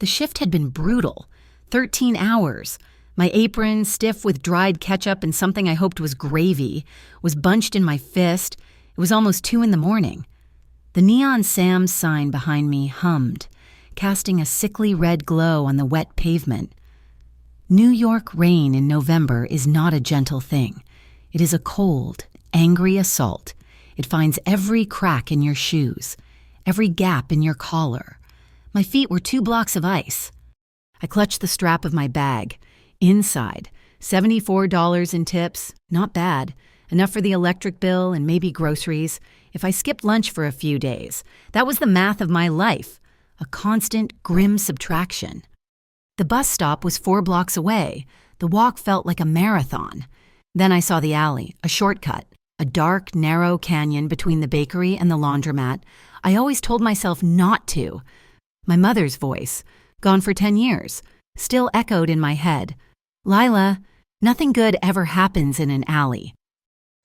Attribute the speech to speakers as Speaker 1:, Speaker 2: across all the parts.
Speaker 1: The shift had been brutal. 13 hours. My apron, stiff with dried ketchup and something I hoped was gravy, was bunched in my fist. It was almost 2 in the morning. The neon Sam's sign behind me hummed, casting a sickly red glow on the wet pavement. New York rain in November is not a gentle thing. It is a cold, angry assault. It finds every crack in your shoes, every gap in your collar. My feet were 2 blocks of ice. I clutched the strap of my bag. Inside, $74 in tips, not bad. Enough for the electric bill and maybe groceries. If I skipped lunch for a few days, that was the math of my life. A constant, grim subtraction. The bus stop was 4 blocks away. The walk felt like a marathon. Then I saw the alley, a shortcut, a dark, narrow canyon between the bakery and the laundromat. I always told myself not to. My mother's voice, gone for 10 years, still echoed in my head. Lila, nothing good ever happens in an alley.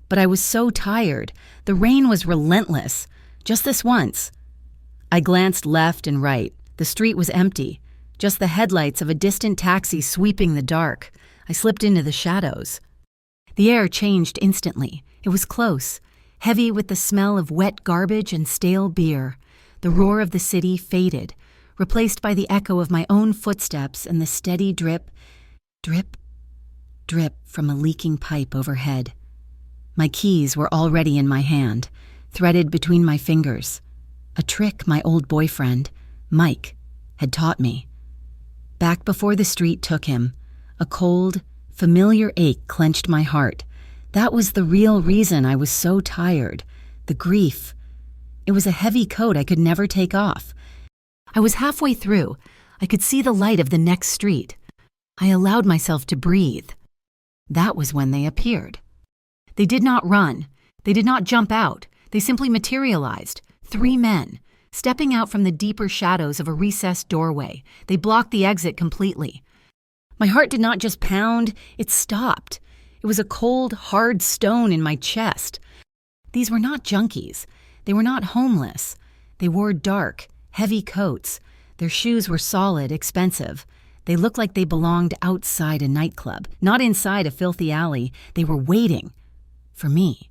Speaker 1: But I was so tired. The rain was relentless. Just this once. I glanced left and right. The street was empty. Just the headlights of a distant taxi sweeping the dark. I slipped into the shadows. The air changed instantly. It was close, heavy with the smell of wet garbage and stale beer. The roar of the city faded, replaced by the echo of my own footsteps and the steady drip, drip, drip from a leaking pipe overhead. My keys were already in my hand, threaded between my fingers. A trick my old boyfriend, Mike, had taught me. Back before the street took him, a cold, familiar ache clenched my heart. That was the real reason I was so tired. The grief. It was a heavy coat I could never take off. I was halfway through. I could see the light of the next street. I allowed myself to breathe. That was when they appeared. They did not run. They did not jump out. They simply materialized. 3 men, stepping out from the deeper shadows of a recessed doorway. They blocked the exit completely. My heart did not just pound, it stopped. It was a cold, hard stone in my chest. These were not junkies. They were not homeless. They wore dark, heavy coats. Their shoes were solid, expensive. They looked like they belonged outside a nightclub, not inside a filthy alley. They were waiting for me.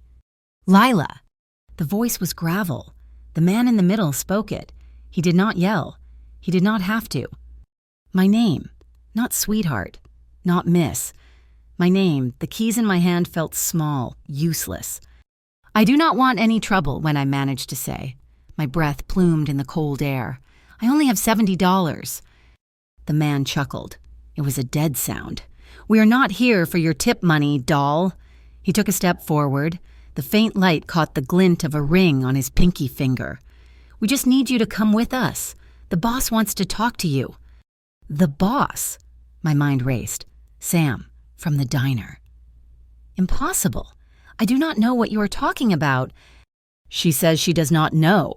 Speaker 1: Lila. The voice was gravel. The man in the middle spoke it. He did not yell. He did not have to. My name, not sweetheart, not miss. My name, the keys in my hand felt small, useless. I do not want any trouble, when I managed to say. My breath plumed in the cold air. I only have $70. The man chuckled. It was a dead sound. We are not here for your tip money, doll. He took a step forward. The faint light caught the glint of a ring on his pinky finger. We just need you to come with us. The boss wants to talk to you. The boss? My mind raced. Sam, from the diner. Impossible. I do not know what you are talking about. She says she does not know,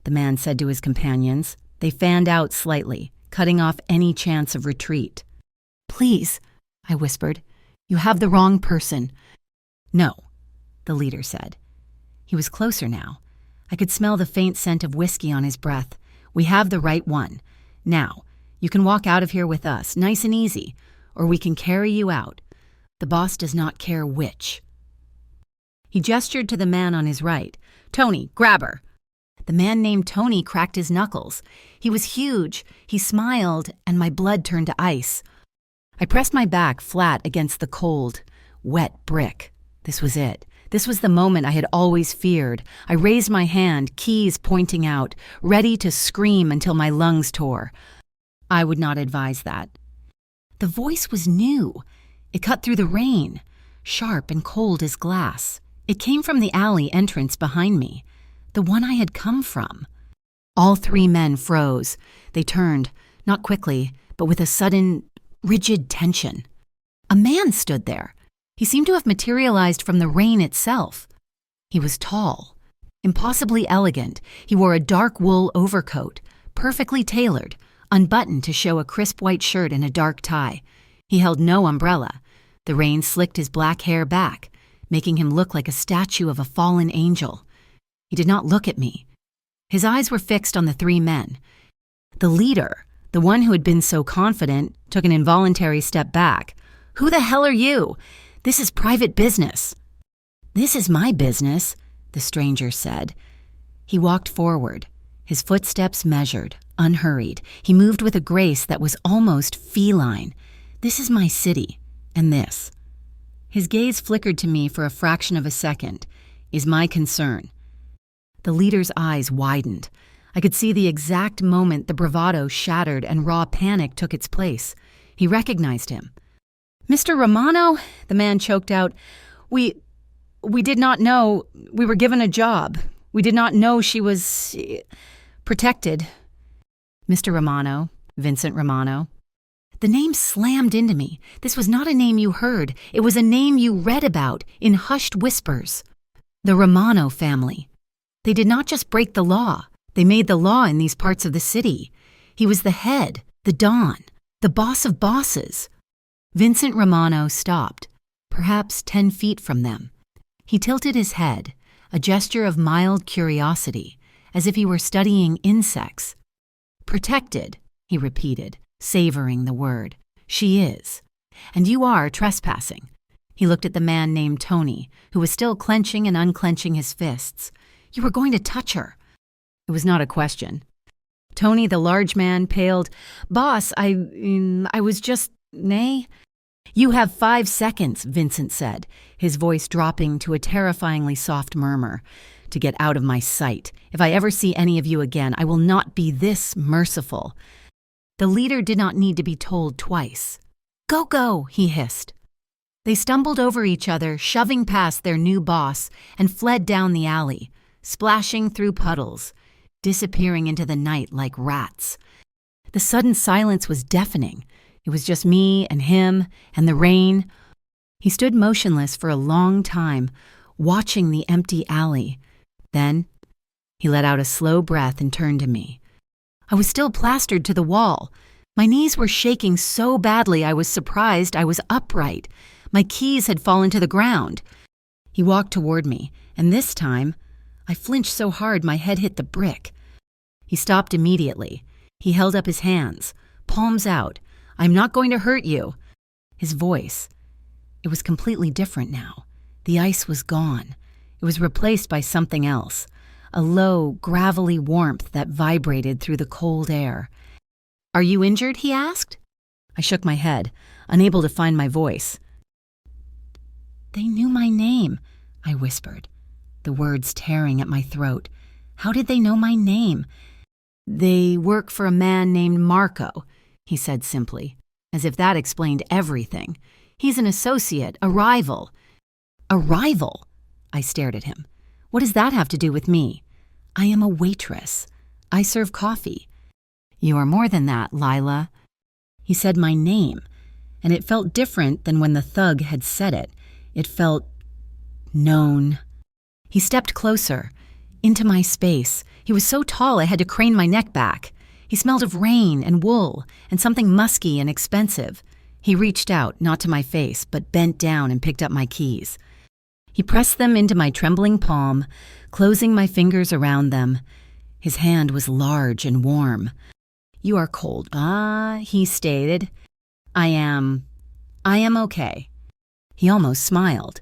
Speaker 1: the man said to his companions. They fanned out slightly, cutting off any chance of retreat. Please, I whispered. You have the wrong person. No, the leader said. He was closer now. I could smell the faint scent of whiskey on his breath. We have the right one. Now, you can walk out of here with us, nice and easy, or we can carry you out. The boss does not care which. He gestured to the man on his right. Tony, grab her. The man named Tony cracked his knuckles. He was huge. He smiled, and my blood turned to ice. I pressed my back flat against the cold, wet brick. This was it. This was the moment I had always feared. I raised my hand, keys pointing out, ready to scream until my lungs tore. I would not advise that. The voice was new. It cut through the rain, sharp and cold as glass. It came from the alley entrance behind me, the one I had come from. All 3 men froze. They turned, not quickly, but with a sudden, rigid tension. A man stood there. He seemed to have materialized from the rain itself. He was tall, impossibly elegant. He wore a dark wool overcoat, perfectly tailored, unbuttoned to show a crisp white shirt and a dark tie. He held no umbrella. The rain slicked his black hair back, making him look like a statue of a fallen angel. He did not look at me. His eyes were fixed on the 3 men. The leader, The one who had been so confident took an involuntary step back. "Who the hell are you? This is private business." "This is my business," the stranger said. He walked forward, his footsteps measured, unhurried. He moved with a grace that was almost feline. "This is my city, and this." His gaze flickered to me for a fraction of a second. "Is my concern." The leader's eyes widened. I could see the exact moment the bravado shattered and raw panic took its place. He recognized him. "Mr. Romano," the man choked out, We did not know. We were given a job. We did not know she was protected." "Mr. Romano, Vincent Romano." The name slammed into me. This was not a name you heard. It was a name you read about in hushed whispers. The Romano family. They did not just break the law. They made the law in these parts of the city. He was the head, the Don, the boss of bosses. Vincent Romano stopped, perhaps 10 feet from them. He tilted his head, a gesture of mild curiosity, as if he were studying insects. "Protected," he repeated, savoring the word. "She is. And you are trespassing." He looked at the man named Tony, who was still clenching and unclenching his fists. "You were going to touch her." It was not a question. Tony, the large man, paled. "Boss, I was just, nay." "You have 5 seconds, Vincent said, his voice dropping to a terrifyingly soft murmur. "To get out of my sight. If I ever see any of you again, I will not be this merciful." The leader did not need to be told twice. "Go, go," he hissed. They stumbled over each other, shoving past their new boss, and fled down the alley, splashing through puddles, disappearing into the night like rats. The sudden silence was deafening. It was just me and him and the rain. He stood motionless for a long time, watching the empty alley. Then he let out a slow breath and turned to me. I was still plastered to the wall. My knees were shaking so badly I was surprised I was upright. My keys had fallen to the ground. He walked toward me, and this time, I flinched so hard my head hit the brick. He stopped immediately. He held up his hands, palms out. "I'm not going to hurt you." His voice, it was completely different now. The ice was gone. It was replaced by something else, a low, gravelly warmth that vibrated through the cold air. "Are you injured?" he asked. I shook my head, unable to find my voice. "They knew my name," I whispered, the words tearing at my throat. "How did they know my name?" "They work for a man named Marco," he said simply, as if that explained everything. "He's an associate, a rival." "A rival?" I stared at him. "What does that have to do with me?" "I am a waitress. I serve coffee." "You are more than that, Lila." He said my name, and it felt different than when the thug had said it. It felt known. He stepped closer, into my space. He was so tall I had to crane my neck back. He smelled of rain and wool and something musky and expensive. He reached out, not to my face, but bent down and picked up my keys. He pressed them into my trembling palm, closing my fingers around them. His hand was large and warm. "You are cold." He stated. I am okay." He almost smiled,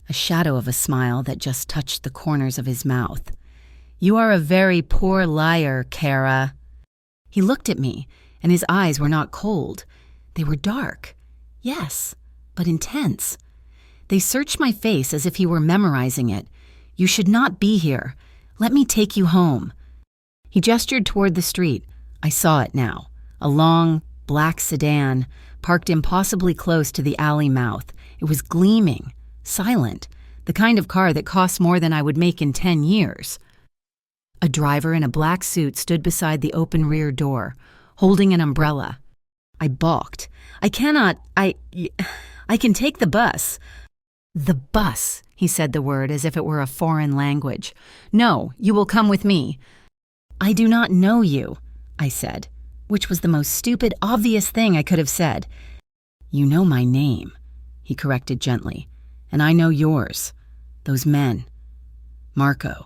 Speaker 1: a shadow of a smile that just touched the corners of his mouth. "You are a very poor liar, Kara." He looked at me, and his eyes were not cold. They were dark, yes, but intense. They searched my face as if he were memorizing it. "You should not be here. Let me take you home." He gestured toward the street. I saw it now, a long, black sedan, parked impossibly close to the alley mouth. It was gleaming, silent, the kind of car that costs more than I would make in 10 years. A driver in a black suit stood beside the open rear door, holding an umbrella. I balked. I can take the bus." "The bus," he said the word as if it were a foreign language. "No, you will come with me." "I do not know you," I said, which was the most stupid, obvious thing I could have said. "You know my name," he corrected gently, "and I know yours. Those men. Marco.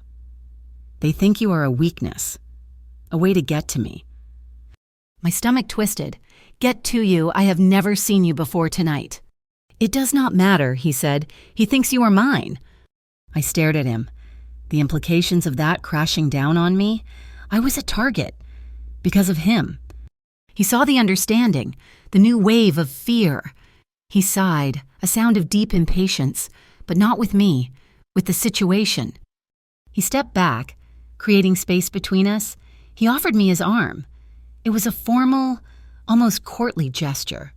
Speaker 1: They think you are a weakness, a way to get to me." My stomach twisted. "Get to you, I have never seen you before tonight." "It does not matter," he said. "He thinks you are mine." I stared at him. The implications of that crashing down on me? I was a target. Because of him. He saw the understanding, the new wave of fear. He sighed, a sound of deep impatience, but not with me, with the situation. He stepped back, creating space between us. He offered me his arm. It was a formal, almost courtly gesture.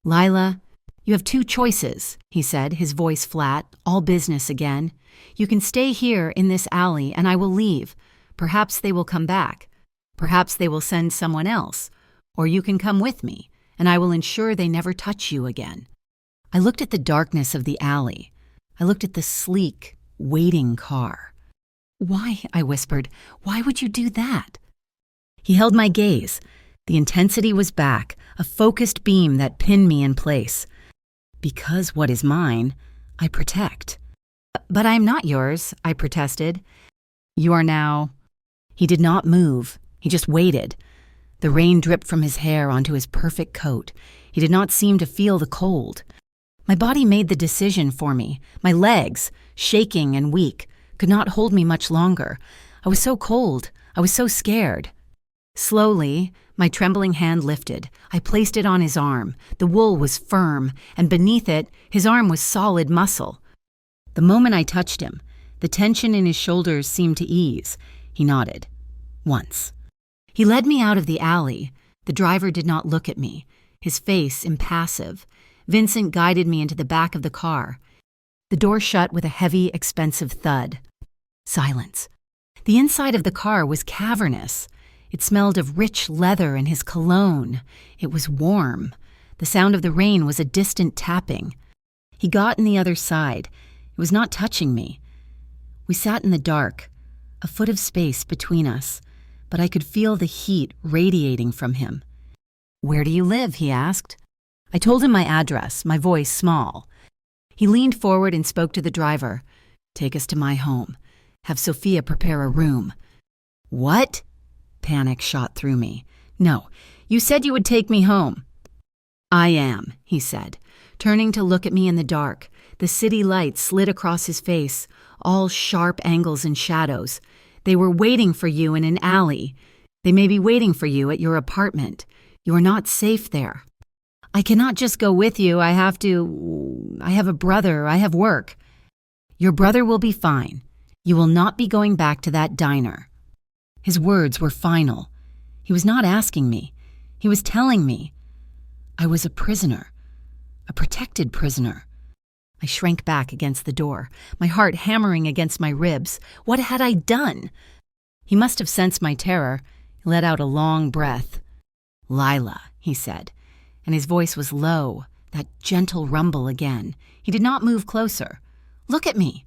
Speaker 1: "Lila, you have two choices," he said, his voice flat, all business again. "You can stay here in this alley and I will leave. Perhaps they will come back. Perhaps they will send someone else. Or you can come with me, and I will ensure they never touch you again." I looked at the darkness of the alley. I looked at the sleek, waiting car. "Why?" I whispered. "Why would you do that?" He held my gaze. The intensity was back, a focused beam that pinned me in place. "Because what is mine, I protect." "But I am not yours," I protested. "You are now—" He did not move. He just waited. The rain dripped from his hair onto his perfect coat. He did not seem to feel the cold. My body made the decision for me. My legs, shaking and weak, could not hold me much longer. I was so cold. I was so scared. Slowly, my trembling hand lifted. I placed it on his arm. The wool was firm, and beneath it, his arm was solid muscle. The moment I touched him, the tension in his shoulders seemed to ease. He nodded. Once. He led me out of the alley. The driver did not look at me, his face impassive. Vincent guided me into the back of the car. The door shut with a heavy, expensive thud. Silence. The inside of the car was cavernous. It smelled of rich leather and his cologne. It was warm. The sound of the rain was a distant tapping. He got on the other side. It was not touching me. We sat in the dark, a foot of space between us, but I could feel the heat radiating from him. "Where do you live?" he asked. I told him my address, my voice small. He leaned forward and spoke to the driver. "Take us to my home. Have Sophia prepare a room." "What?" Panic shot through me. "No, you said you would take me home." "I am," he said, turning to look at me in the dark. The city lights slid across his face, all sharp angles and shadows. "They were waiting for you in an alley. They may be waiting for you at your apartment. You are not safe there." "I cannot just go with you. I have a brother. I have work." "Your brother will be fine. You will not be going back to that diner." His words were final. He was not asking me. He was telling me. I was a prisoner, a protected prisoner. I shrank back against the door, my heart hammering against my ribs. What had I done? He must have sensed my terror. He let out a long breath. "Lila," he said, and his voice was low, that gentle rumble again. He did not move closer. "Look at me."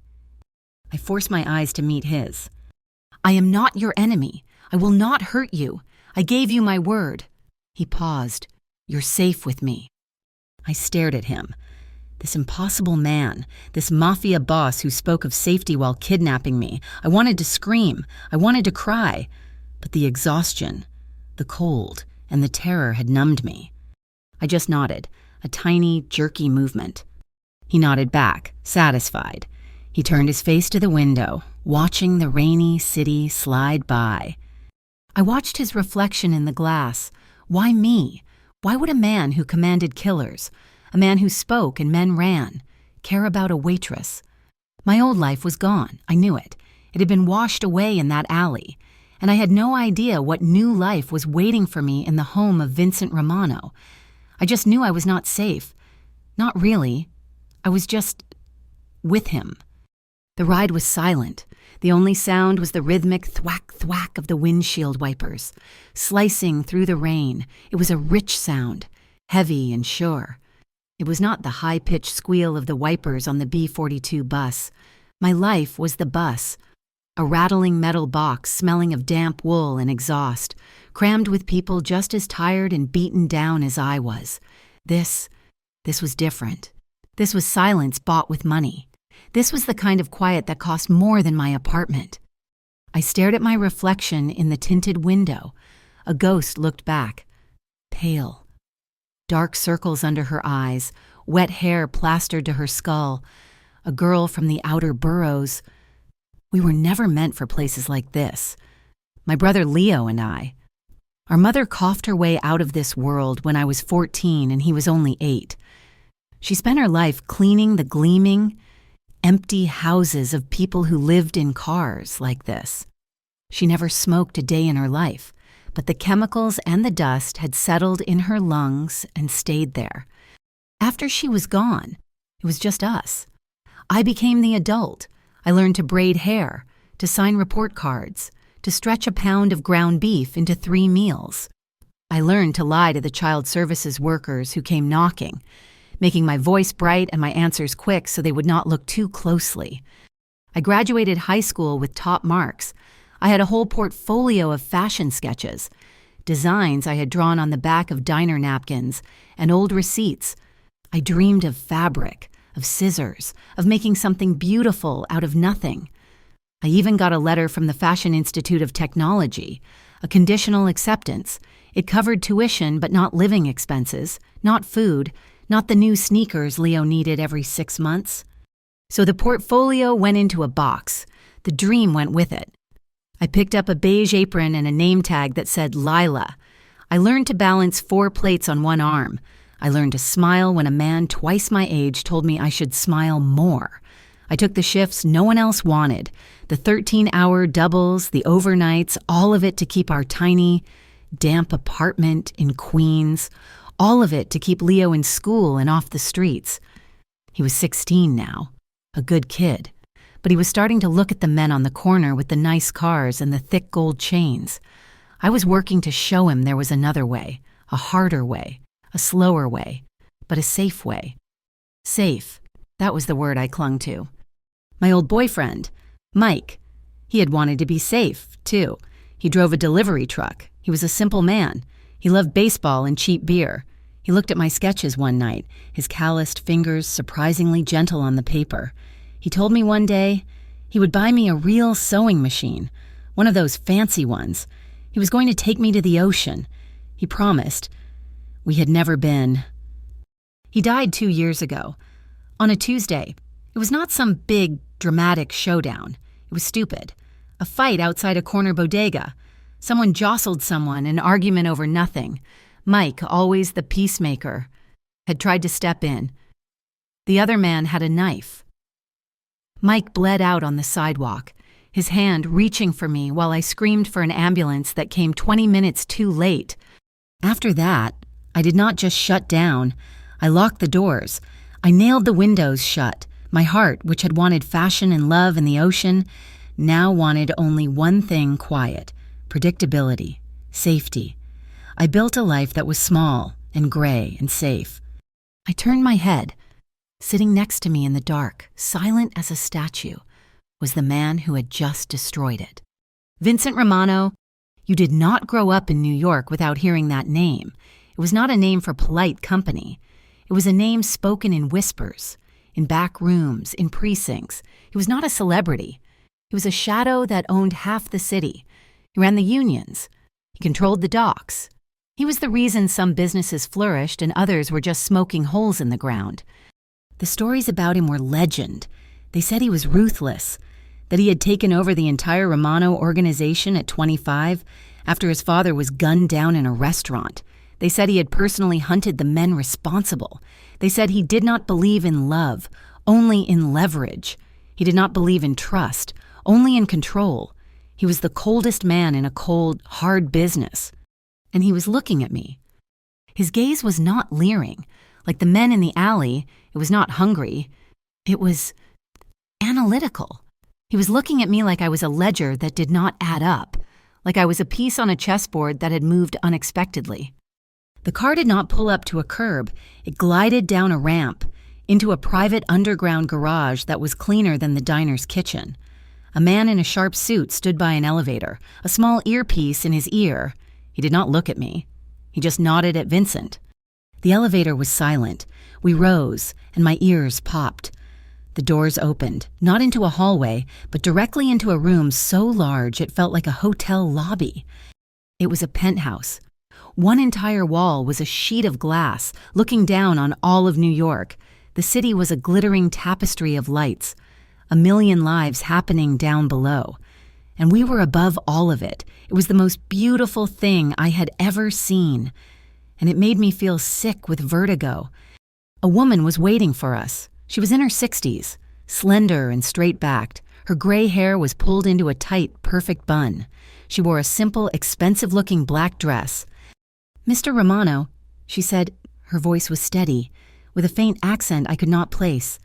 Speaker 1: I forced my eyes to meet his. "I am not your enemy. I will not hurt you. I gave you my word." He paused. "You're safe with me." I stared at him. This impossible man, this mafia boss who spoke of safety while kidnapping me. I wanted to scream. I wanted to cry. But the exhaustion, the cold, and the terror had numbed me. I just nodded, a tiny, jerky movement. He nodded back, satisfied. He turned his face to the window, watching the rainy city slide by. I watched his reflection in the glass. Why me? Why would a man who commanded killers, a man who spoke and men ran, care about a waitress? My old life was gone. I knew it. It had been washed away in that alley, and I had no idea what new life was waiting for me in the home of Vincent Romano. I just knew I was not safe. Not really. I was just with him. The ride was silent. The only sound was the rhythmic thwack-thwack of the windshield wipers, slicing through the rain. It was a rich sound, heavy and sure. It was not the high-pitched squeal of the wipers on the B-42 bus. My life was the bus, a rattling metal box smelling of damp wool and exhaust, crammed with people just as tired and beaten down as I was. This was different. This was silence bought with money. This was the kind of quiet that cost more than my apartment. I stared at my reflection in the tinted window. A ghost looked back, pale. Dark circles under her eyes, wet hair plastered to her skull. A girl from the outer boroughs. We were never meant for places like this. My brother Leo and I. Our mother coughed her way out of this world when I was 14 and he was only 8. She spent her life cleaning the gleaming, empty houses of people who lived in cars like this. She never smoked a day in her life, but the chemicals and the dust had settled in her lungs and stayed there. After she was gone, it was just us. I became the adult. I learned to braid hair, to sign report cards, to stretch a pound of ground beef into 3 meals. I learned to lie to the child services workers who came knocking, making my voice bright and my answers quick so they would not look too closely. I graduated high school with top marks. I had a whole portfolio of fashion sketches, designs I had drawn on the back of diner napkins, and old receipts. I dreamed of fabric, of scissors, of making something beautiful out of nothing. I even got a letter from the Fashion Institute of Technology, a conditional acceptance. It covered tuition but not living expenses, not food, not the new sneakers Leo needed every 6 months. So the portfolio went into a box. The dream went with it. I picked up a beige apron and a name tag that said Lila. I learned to balance 4 plates on one arm. I learned to smile when a man twice my age told me I should smile more. I took the shifts no one else wanted, the 13-hour doubles, the overnights, all of it to keep our tiny, damp apartment in Queens, all of it to keep Leo in school and off the streets. He was 16 now, a good kid, but he was starting to look at the men on the corner with the nice cars and the thick gold chains. I was working to show him there was another way, a harder way, a slower way, but a safe way. Safe, that was the word I clung to. My old boyfriend, Mike, he had wanted to be safe, too. He drove a delivery truck. He was a simple man. He loved baseball and cheap beer. He looked at my sketches one night, his calloused fingers surprisingly gentle on the paper. He told me one day he would buy me a real sewing machine, one of those fancy ones. He was going to take me to the ocean. He promised. We had never been. He died 2 years ago. On a Tuesday. It was not some big, dramatic showdown. It was stupid. A fight outside a corner bodega. Someone jostled someone, an argument over nothing. Mike, always the peacemaker, had tried to step in. The other man had a knife. Mike bled out on the sidewalk, his hand reaching for me while I screamed for an ambulance that came 20 minutes too late. After that, I did not just shut down. I locked the doors. I nailed the windows shut. My heart, which had wanted fashion and love and the ocean, now wanted only one thing: quiet, predictability, safety. I built a life that was small and gray and safe. I turned my head. Sitting next to me in the dark, silent as a statue, was the man who had just destroyed it. Vincent Romano, you did not grow up in New York without hearing that name. It was not a name for polite company. It was a name spoken in whispers, in back rooms, in precincts. He was not a celebrity. He was a shadow that owned half the city. He ran the unions. He controlled the docks. He was the reason some businesses flourished and others were just smoking holes in the ground. The stories about him were legend. They said he was ruthless, that he had taken over the entire Romano organization at 25 after his father was gunned down in a restaurant. They said he had personally hunted the men responsible. They said he did not believe in love, only in leverage. He did not believe in trust, only in control. He was the coldest man in a cold, hard business. And he was looking at me. His gaze was not leering. Like the men in the alley, it was not hungry. It was analytical. He was looking at me like I was a ledger that did not add up, like I was a piece on a chessboard that had moved unexpectedly. The car did not pull up to a curb. It glided down a ramp into a private underground garage that was cleaner than the diner's kitchen. A man in a sharp suit stood by an elevator, a small earpiece in his ear. He did not look at me. He just nodded at Vincent. The elevator was silent. We rose, and my ears popped. The doors opened, not into a hallway, but directly into a room so large it felt like a hotel lobby. It was a penthouse. One entire wall was a sheet of glass looking down on all of New York. The city was a glittering tapestry of lights, a million lives happening down below. And we were above all of it. It was the most beautiful thing I had ever seen. And it made me feel sick with vertigo. A woman was waiting for us. She was in her 60s, slender and straight-backed. Her gray hair was pulled into a tight, perfect bun. She wore a simple, expensive-looking black dress. "Mr. Romano," she said. Her voice was steady, with a faint accent I could not place.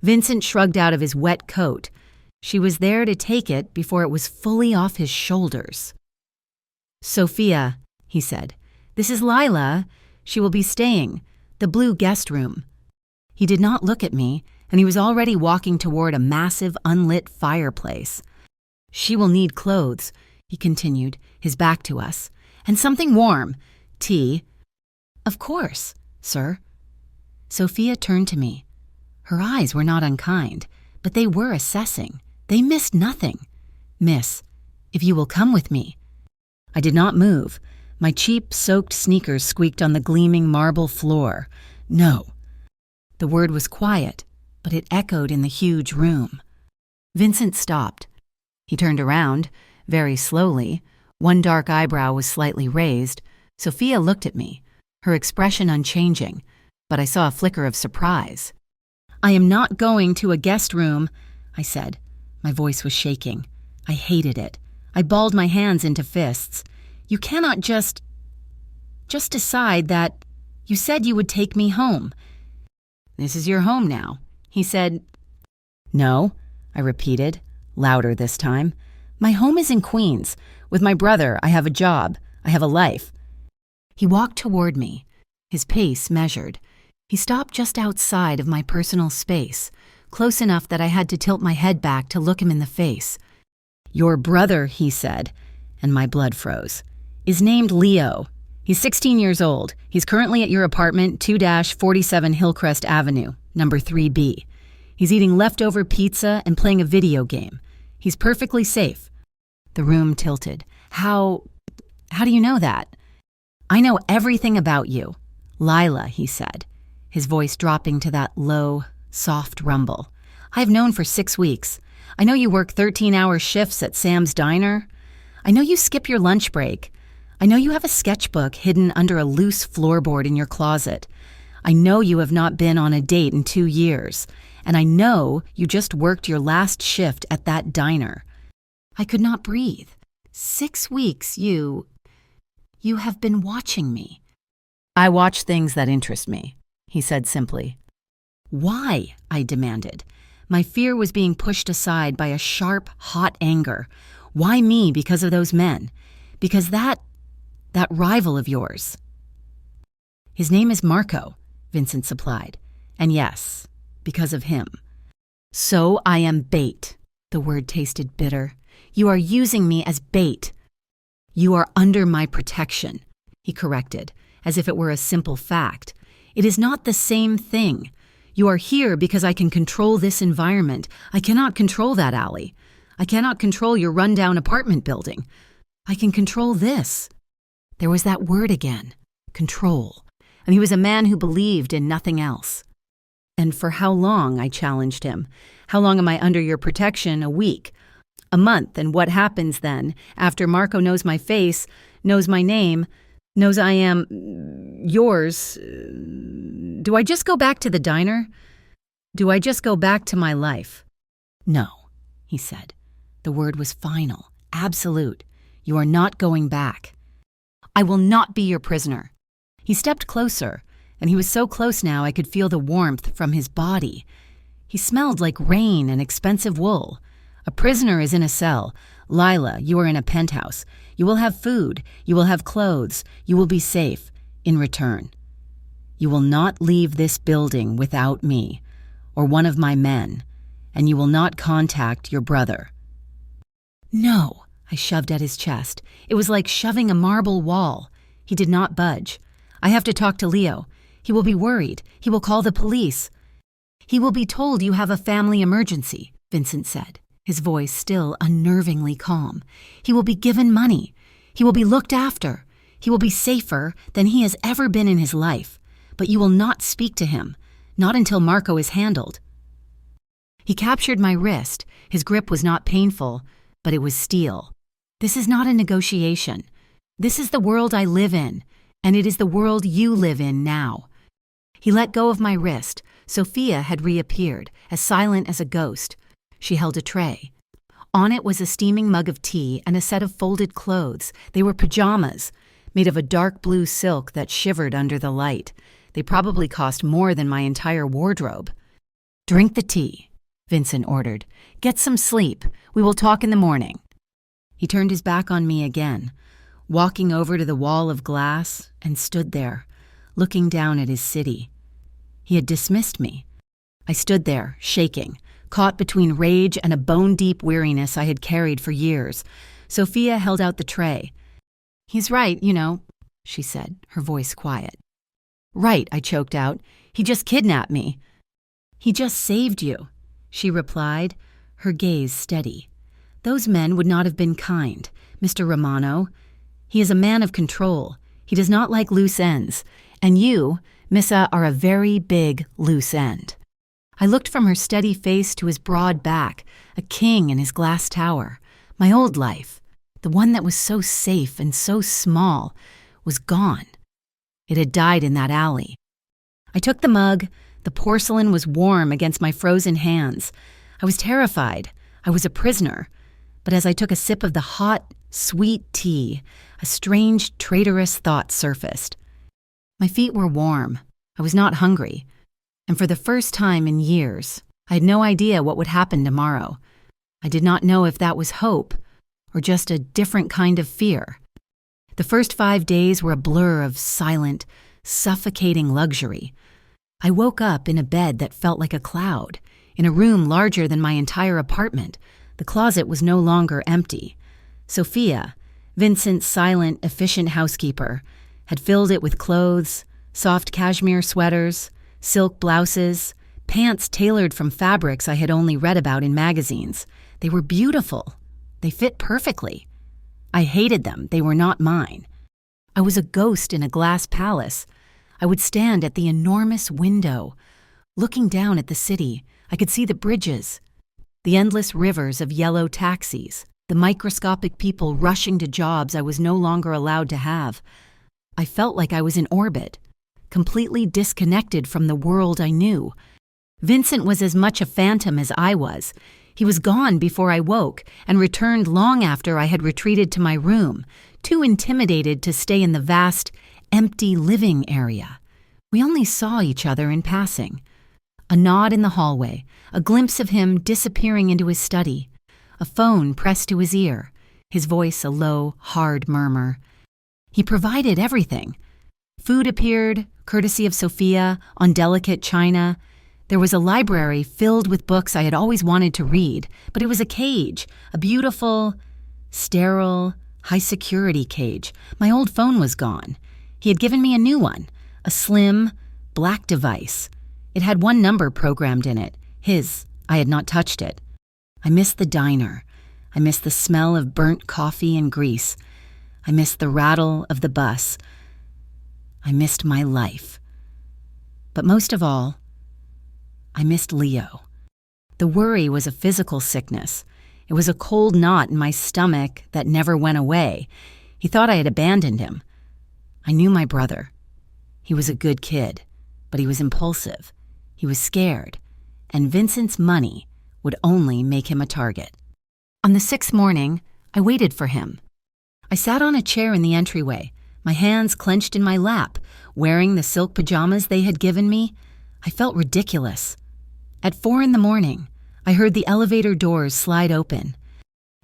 Speaker 1: Vincent shrugged out of his wet coat. She was there to take it before it was fully off his shoulders. "Sophia," he said, "this is Lila. She will be staying. The blue guest room." He did not look at me, and he was already walking toward a massive, unlit fireplace. "She will need clothes," he continued, his back to us, "and something warm. Tea." "Of course, sir." Sophia turned to me. Her eyes were not unkind, but they were assessing. They missed nothing. "Miss, if you will come with me." I did not move. My cheap, soaked sneakers squeaked on the gleaming marble floor. "No." The word was quiet, but it echoed in the huge room. Vincent stopped. He turned around, very slowly. One dark eyebrow was slightly raised. Sophia looked at me, her expression unchanging, but I saw a flicker of surprise. "I am not going to a guest room," I said. My voice was shaking. I hated it. I balled my hands into fists. "You cannot just decide that you said you would take me home." "This is your home now," he said. "No," I repeated, louder this time. "My home is in Queens. With my brother, I have a job. I have a life." He walked toward me, his pace measured. He stopped just outside of my personal space, close enough that I had to tilt my head back to look him in the face. "Your brother," he said, and my blood froze, "is named Leo. He's 16 years old. He's currently at your apartment, 2-47 Hillcrest Avenue, number 3B. He's eating leftover pizza and playing a video game. He's perfectly safe." The room tilted. How do you know that?" "I know everything about you." "Lila," he said, his voice dropping to that low, soft rumble. "I've known for 6 weeks. I know you work 13-hour shifts at Sam's Diner. I know you skip your lunch break. I know you have a sketchbook hidden under a loose floorboard in your closet. I know you have not been on a date in 2 years. And I know you just worked your last shift at that diner." I could not breathe. 6 weeks, you have been watching me." "I watch things that interest me," he said simply. "Why?" I demanded. My fear was being pushed aside by a sharp, hot anger. "Why me because of those men? Because that rival of yours." "His name is Marco," Vincent supplied. "And yes, because of him." "So I am bait." The word tasted bitter. "You are using me as bait." "You are under my protection," he corrected, as if it were a simple fact. "It is not the same thing. You are here because I can control this environment. I cannot control that alley. I cannot control your rundown apartment building. I can control this." There was that word again, control. And he was a man who believed in nothing else. "And for how long?" I challenged him. "How long am I under your protection? A week? A month? And what happens then, after Marco knows my face, knows my name, knows I am yours? Do I just go back to the diner? Do I just go back to my life?" "No," he said. The word was final, absolute. "You are not going back. I will not be your prisoner." He stepped closer, and he was so close now I could feel the warmth from his body. He smelled like rain and expensive wool. "A prisoner is in a cell. Lila, you are in a penthouse. You will have food. You will have clothes. You will be safe. In return, you will not leave this building without me, or one of my men, and you will not contact your brother." "No," I shoved at his chest. It was like shoving a marble wall. He did not budge. "I have to talk to Leo. He will be worried. He will call the police." "He will be told you have a family emergency," Vincent said, his voice still unnervingly calm. "He will be given money. He will be looked after. He will be safer than he has ever been in his life, but you will not speak to him, not until Marco is handled." He captured my wrist. His grip was not painful, but it was steel. "This is not a negotiation. This is the world I live in, and it is the world you live in now." He let go of my wrist. Sophia had reappeared, as silent as a ghost. She held a tray. On it was a steaming mug of tea and a set of folded clothes. They were pajamas, made of a dark blue silk that shivered under the light. They probably cost more than my entire wardrobe. "Drink the tea," Vincent ordered. "Get some sleep. We will talk in the morning." He turned his back on me again, walking over to the wall of glass, and stood there, looking down at his city. He had dismissed me. I stood there, shaking, caught between rage and a bone-deep weariness I had carried for years. Sophia held out the tray. "He's right, you know," she said, her voice quiet. "Right," I choked out. "He just kidnapped me." "He just saved you," she replied, her gaze steady. "Those men would not have been kind, Mr. Romano. He is a man of control. He does not like loose ends. And you, Missa, are a very big loose end." I looked from her steady face to his broad back, a king in his glass tower. My old life, the one that was so safe and so small, was gone. It had died in that alley. I took the mug. The porcelain was warm against my frozen hands. I was terrified. I was a prisoner. But as I took a sip of the hot, sweet tea, a strange, traitorous thought surfaced. My feet were warm. I was not hungry. And for the first time in years, I had no idea what would happen tomorrow. I did not know if that was hope or just a different kind of fear. The first 5 days were a blur of silent, suffocating luxury. I woke up in a bed that felt like a cloud, in a room larger than my entire apartment. The closet was no longer empty. Sophia, Vincent's silent, efficient housekeeper, had filled it with clothes, soft cashmere sweaters, silk blouses, pants tailored from fabrics I had only read about in magazines. They were beautiful. They fit perfectly. I hated them. They were not mine. I was a ghost in a glass palace. I would stand at the enormous window. Looking down at the city, I could see the bridges, the endless rivers of yellow taxis, the microscopic people rushing to jobs I was no longer allowed to have. I felt like I was in orbit, completely disconnected from the world I knew. Vincent was as much a phantom as I was. He was gone before I woke and returned long after I had retreated to my room, too intimidated to stay in the vast, empty living area. We only saw each other in passing. A nod in the hallway, a glimpse of him disappearing into his study, a phone pressed to his ear, his voice a low, hard murmur. He provided everything. Food appeared, courtesy of Sophia, on delicate china. There was a library filled with books I had always wanted to read, but it was a cage, a beautiful, sterile, high-security cage. My old phone was gone. He had given me a new one, a slim, black device. It had one number programmed in it, his. I had not touched it. I missed the diner. I missed the smell of burnt coffee and grease. I missed the rattle of the bus. I missed my life. But most of all, I missed Leo. The worry was a physical sickness. It was a cold knot in my stomach that never went away. He thought I had abandoned him. I knew my brother. He was a good kid, but he was impulsive. He was scared, and Vincent's money would only make him a target. On the 6th morning, I waited for him. I sat on a chair in the entryway, my hands clenched in my lap, wearing the silk pajamas they had given me. I felt ridiculous. At 4 a.m, I heard the elevator doors slide open.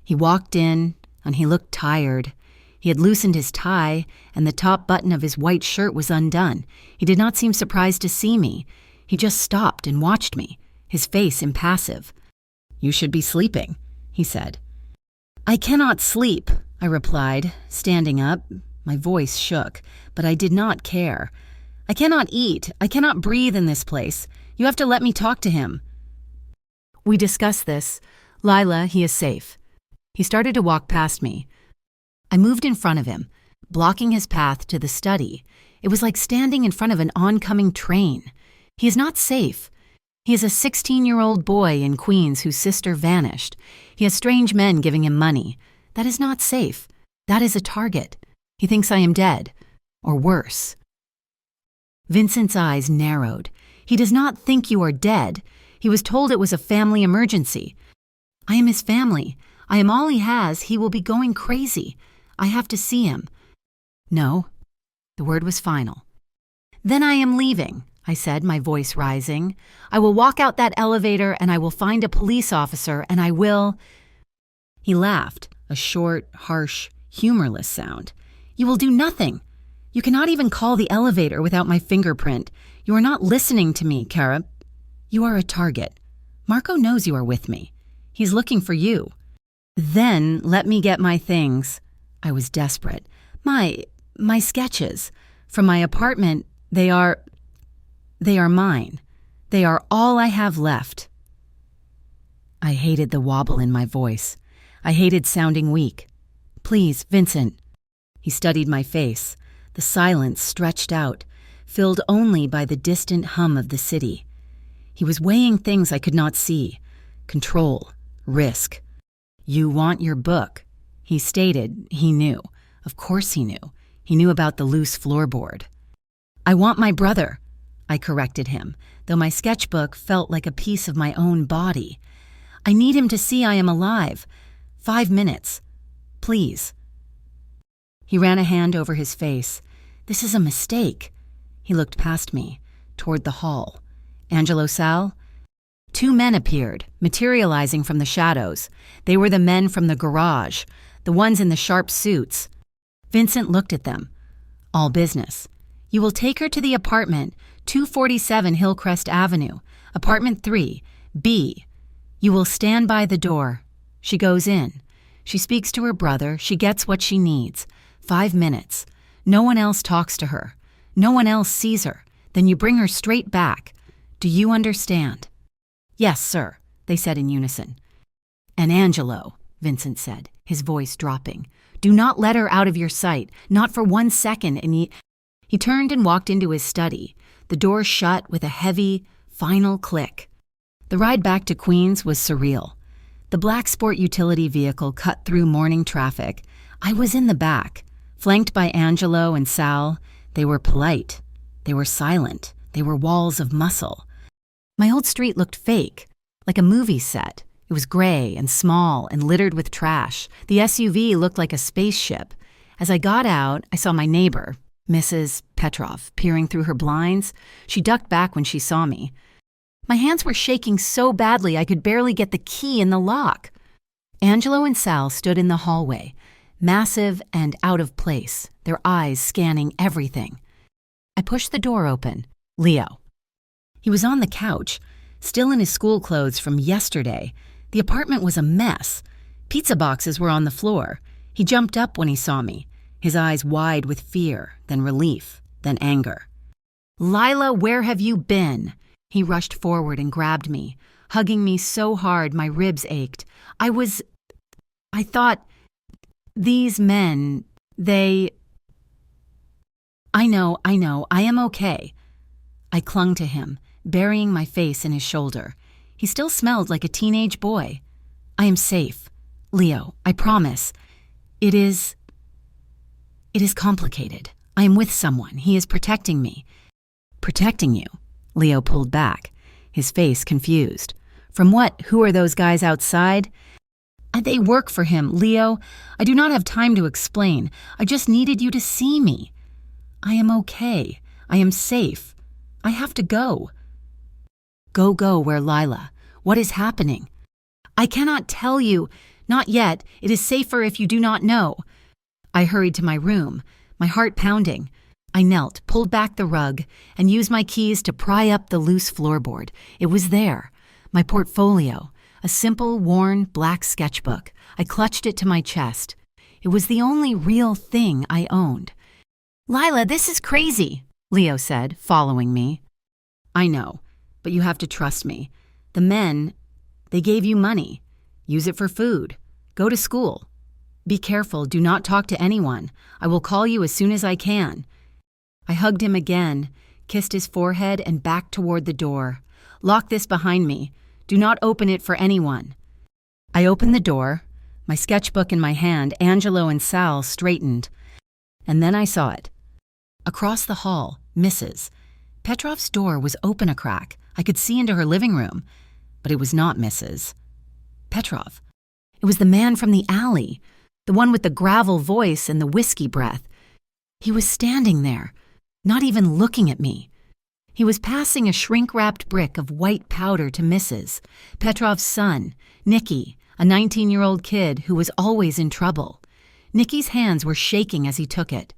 Speaker 1: He walked in, and he looked tired. He had loosened his tie, and the top button of his white shirt was undone. He did not seem surprised to see me. He just stopped and watched me, his face impassive. "You should be sleeping," he said. "I cannot sleep," I replied, standing up. My voice shook, but I did not care. "I cannot eat. I cannot breathe in this place. You have to let me talk to him." We discussed this. "Lila, he is safe." He started to walk past me. I moved in front of him, blocking his path to the study. It was like standing in front of an oncoming train. He is not safe. He is a 16-year-old boy in Queens whose sister vanished. He has strange men giving him money. That is not safe. That is a target. He thinks I am dead. Or worse. Vincent's eyes narrowed. He does not think you are dead. He was told it was a family emergency. I am his family. I am all he has. He will be going crazy. I have to see him. No. The word was final. Then I am leaving, I said, my voice rising. I will walk out that elevator and I will find a police officer and I will... He laughed, a short, harsh, humorless sound. You will do nothing. You cannot even call the elevator without my fingerprint. You are not listening to me, Kara. You are a target. Marco knows you are with me. He's looking for you. Then let me get my things. I was desperate. My sketches. From my apartment, they are mine. They are all I have left. I hated the wobble in my voice. I hated sounding weak. Please, Vincent. He studied my face. The silence stretched out, filled only by the distant hum of the city. He was weighing things I could not see. Control. Risk. You want your book. He stated he knew. Of course he knew. He knew about the loose floorboard. I want my brother, I corrected him, though my sketchbook felt like a piece of my own body. I need him to see I am alive. 5 minutes. Please. He ran a hand over his face. This is a mistake. He looked past me, toward the hall. Angelo Sal? 2 men appeared, materializing from the shadows. They were the men from the garage, the ones in the sharp suits. Vincent looked at them. All business. You will take her to the apartment, 247 Hillcrest Avenue, apartment 3, B. You will stand by the door. She goes in. She speaks to her brother. She gets what she needs. 5 minutes. No one else talks to her. No one else sees her. Then you bring her straight back. Do you understand? Yes, sir, they said in unison. And Angelo, Vincent said, his voice dropping. Do not let her out of your sight, not for 1 second. And he turned and walked into his study. The door shut with a heavy, final click. The ride back to Queens was surreal. The black sport utility vehicle cut through morning traffic. I was in the back, flanked by Angelo and Sal. They were polite. They were silent. They were walls of muscle. My old street looked fake, like a movie set. It was gray and small and littered with trash. The SUV looked like a spaceship. As I got out, I saw my neighbor, Mrs. Petrov, peering through her blinds. She ducked back when she saw me. My hands were shaking so badly I could barely get the key in the lock. Angelo and Sal stood in the hallway, massive and out of place, their eyes scanning everything. I pushed the door open. Leo. He was on the couch, still in his school clothes from yesterday. The apartment was a mess. Pizza boxes were on the floor. He jumped up when he saw me, his eyes wide with fear, then relief, then anger. Lila, where have you been? He rushed forward and grabbed me, hugging me so hard my ribs ached. I thought, these men, they... I know, I am okay. I clung to him, burying my face in his shoulder. He still smelled like a teenage boy. I am safe. Leo, I promise. It is complicated. I am with someone. He is protecting me. Protecting you? Leo pulled back, his face confused. From what? Who are those guys outside? They work for him, Leo. I do not have time to explain. I just needed you to see me. I am okay. I am safe. I have to go. Go where, Lila? What is happening? I cannot tell you. Not yet. It is safer if you do not know. I hurried to my room, my heart pounding. I knelt, pulled back the rug, and used my keys to pry up the loose floorboard. It was there. My portfolio. A simple, worn, black sketchbook. I clutched it to my chest. It was the only real thing I owned. Lila, this is crazy, Leo said, following me. I know, but you have to trust me. The men, they gave you money. Use it for food. Go to school. Be careful, do not talk to anyone. I will call you as soon as I can. I hugged him again, kissed his forehead and backed toward the door. Lock this behind me. Do not open it for anyone. I opened the door, my sketchbook in my hand. Angelo and Sal straightened. And then I saw it. Across the hall, Mrs. Petrov's door was open a crack. I could see into her living room, but it was not Mrs. Petrov. It was the man from the alley, the one with the gravel voice and the whiskey breath. He was standing there, not even looking at me. He was passing a shrink-wrapped brick of white powder to Mrs. Petrov's son, Nicky, a 19-year-old kid who was always in trouble. Nicky's hands were shaking as he took it.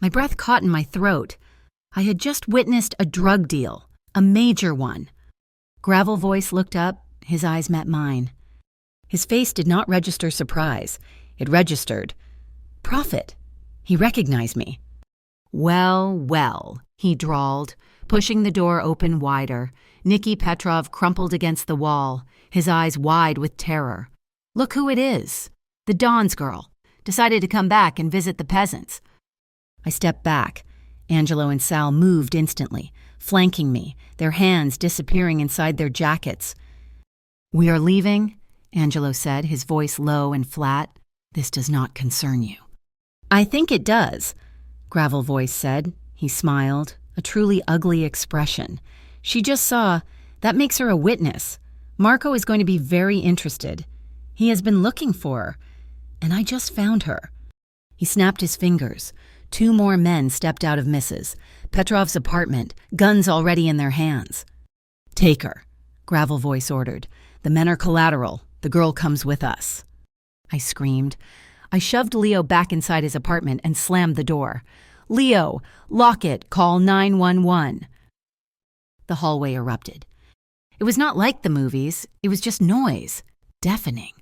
Speaker 1: My breath caught in my throat. I had just witnessed a drug deal, a major one. Gravel Voice looked up, his eyes met mine. His face did not register surprise. It registered profit. He recognized me. Well, well, he drawled, pushing the door open wider. Nicky Petrov crumpled against the wall, his eyes wide with terror. Look who it is. The Don's girl. Decided to come back and visit the peasants. I stepped back. Angelo and Sal moved instantly, flanking me, their hands disappearing inside their jackets. We are leaving, Angelo said, his voice low and flat. This does not concern you. I think it does, Gravel Voice said. He smiled, a truly ugly expression. She just saw. That makes her a witness. Marco is going to be very interested. He has been looking for her, and I just found her. He snapped his fingers. 2 more men stepped out of Mrs. Petrov's apartment, guns already in their hands. Take her, Gravel Voice ordered. The men are collateral. The girl comes with us. I screamed. I shoved Leo back inside his apartment and slammed the door. Leo, lock it. Call 911. The hallway erupted. It was not like the movies. It was just noise, deafening.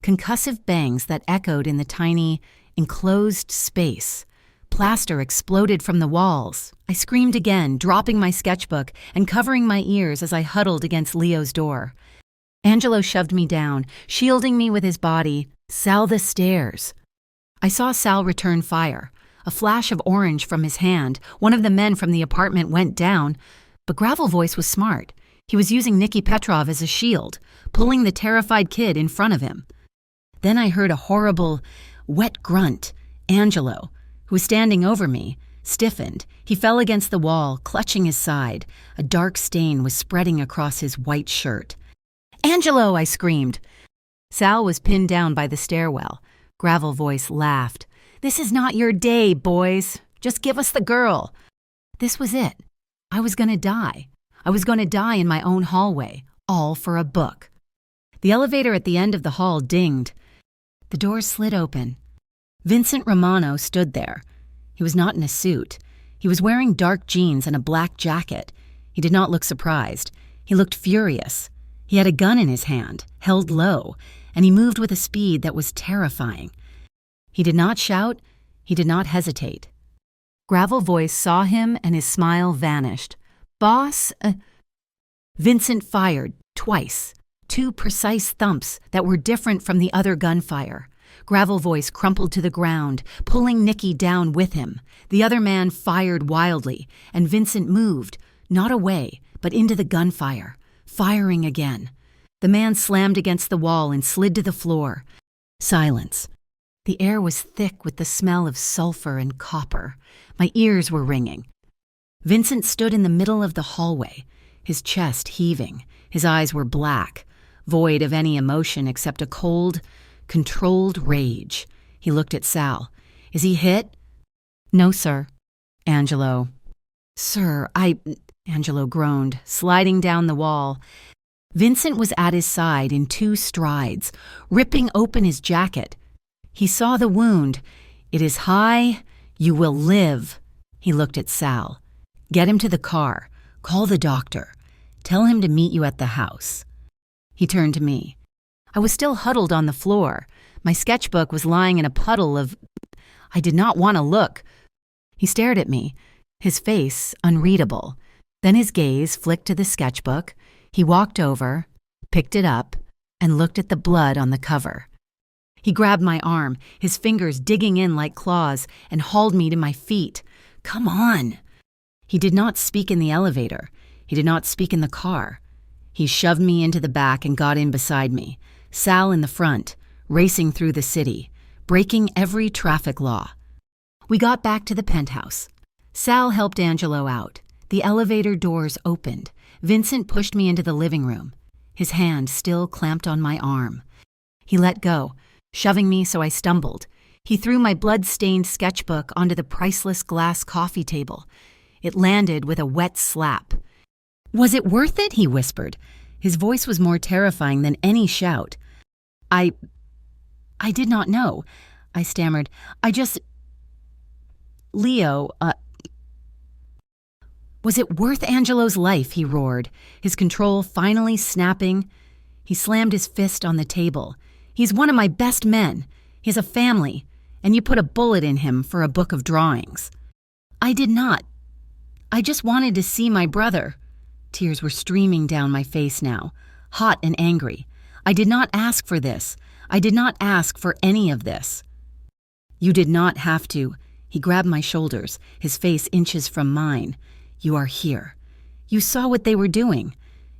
Speaker 1: Concussive bangs that echoed in the tiny, enclosed space. Plaster exploded from the walls. I screamed again, dropping my sketchbook and covering my ears as I huddled against Leo's door. Angelo shoved me down, shielding me with his body. Sal the stairs. I saw Sal return fire. A flash of orange from his hand. One of the men from the apartment went down, but Gravel Voice was smart. He was using Nicky Petrov as a shield, pulling the terrified kid in front of him. Then I heard a horrible, wet grunt. Angelo, who was standing over me, stiffened. He fell against the wall, clutching his side. A dark stain was spreading across his white shirt. Angelo, I screamed. Sal was pinned down by the stairwell. Gravel Voice laughed. This is not your day, boys. Just give us the girl. This was it. I was going to die. I was going to die in my own hallway, all for a book. The elevator at the end of the hall dinged. The door slid open. Vincent Romano stood there. He was not in a suit. He was wearing dark jeans and a black jacket. He did not look surprised. He looked furious. He had a gun in his hand, held low, and he moved with a speed that was terrifying. He did not shout. He did not hesitate. Gravel Voice saw him and his smile vanished. Boss? Vincent fired, twice. 2 precise thumps that were different from the other gunfire. Gravel Voice crumpled to the ground, pulling Nicky down with him. The other man fired wildly, and Vincent moved, not away, but into the gunfire, firing again. The man slammed against the wall and slid to the floor. Silence. The air was thick with the smell of sulfur and copper. My ears were ringing. Vincent stood in the middle of the hallway, his chest heaving. His eyes were black, void of any emotion except a cold, controlled rage. He looked at Sal. Is he hit? No, sir. Angelo. Sir, Angelo groaned, sliding down the wall. Vincent was at his side in 2 strides, ripping open his jacket. He saw the wound. It is high. You will live. He looked at Sal. Get him to the car. Call the doctor. Tell him to meet you at the house. He turned to me. I was still huddled on the floor. My sketchbook was lying in a puddle of... I did not want to look. He stared at me, his face unreadable. Then his gaze flicked to the sketchbook. He walked over, picked it up, and looked at the blood on the cover. He grabbed my arm, his fingers digging in like claws, and hauled me to my feet. "Come on." He did not speak in the elevator. He did not speak in the car. He shoved me into the back and got in beside me, Sal in the front, racing through the city, breaking every traffic law. We got back to the penthouse. Sal helped Angelo out. The elevator doors opened. Vincent pushed me into the living room, his hand still clamped on my arm. He let go, shoving me so I stumbled. He threw my blood-stained sketchbook onto the priceless glass coffee table. It landed with a wet slap. "Was it worth it?" he whispered. His voice was more terrifying than any shout. I did not know," I stammered. Leo, "Was it worth Angelo's life?" he roared, his control finally snapping. He slammed his fist on the table. "He's one of my best men. He has a family, and you put a bullet in him for a book of drawings." "I did not. I just wanted to see my brother." Tears were streaming down my face now, hot and angry. "I did not ask for this. I did not ask for any of this." "You did not have to." He grabbed my shoulders, his face inches from mine. "You are here. You saw what they were doing.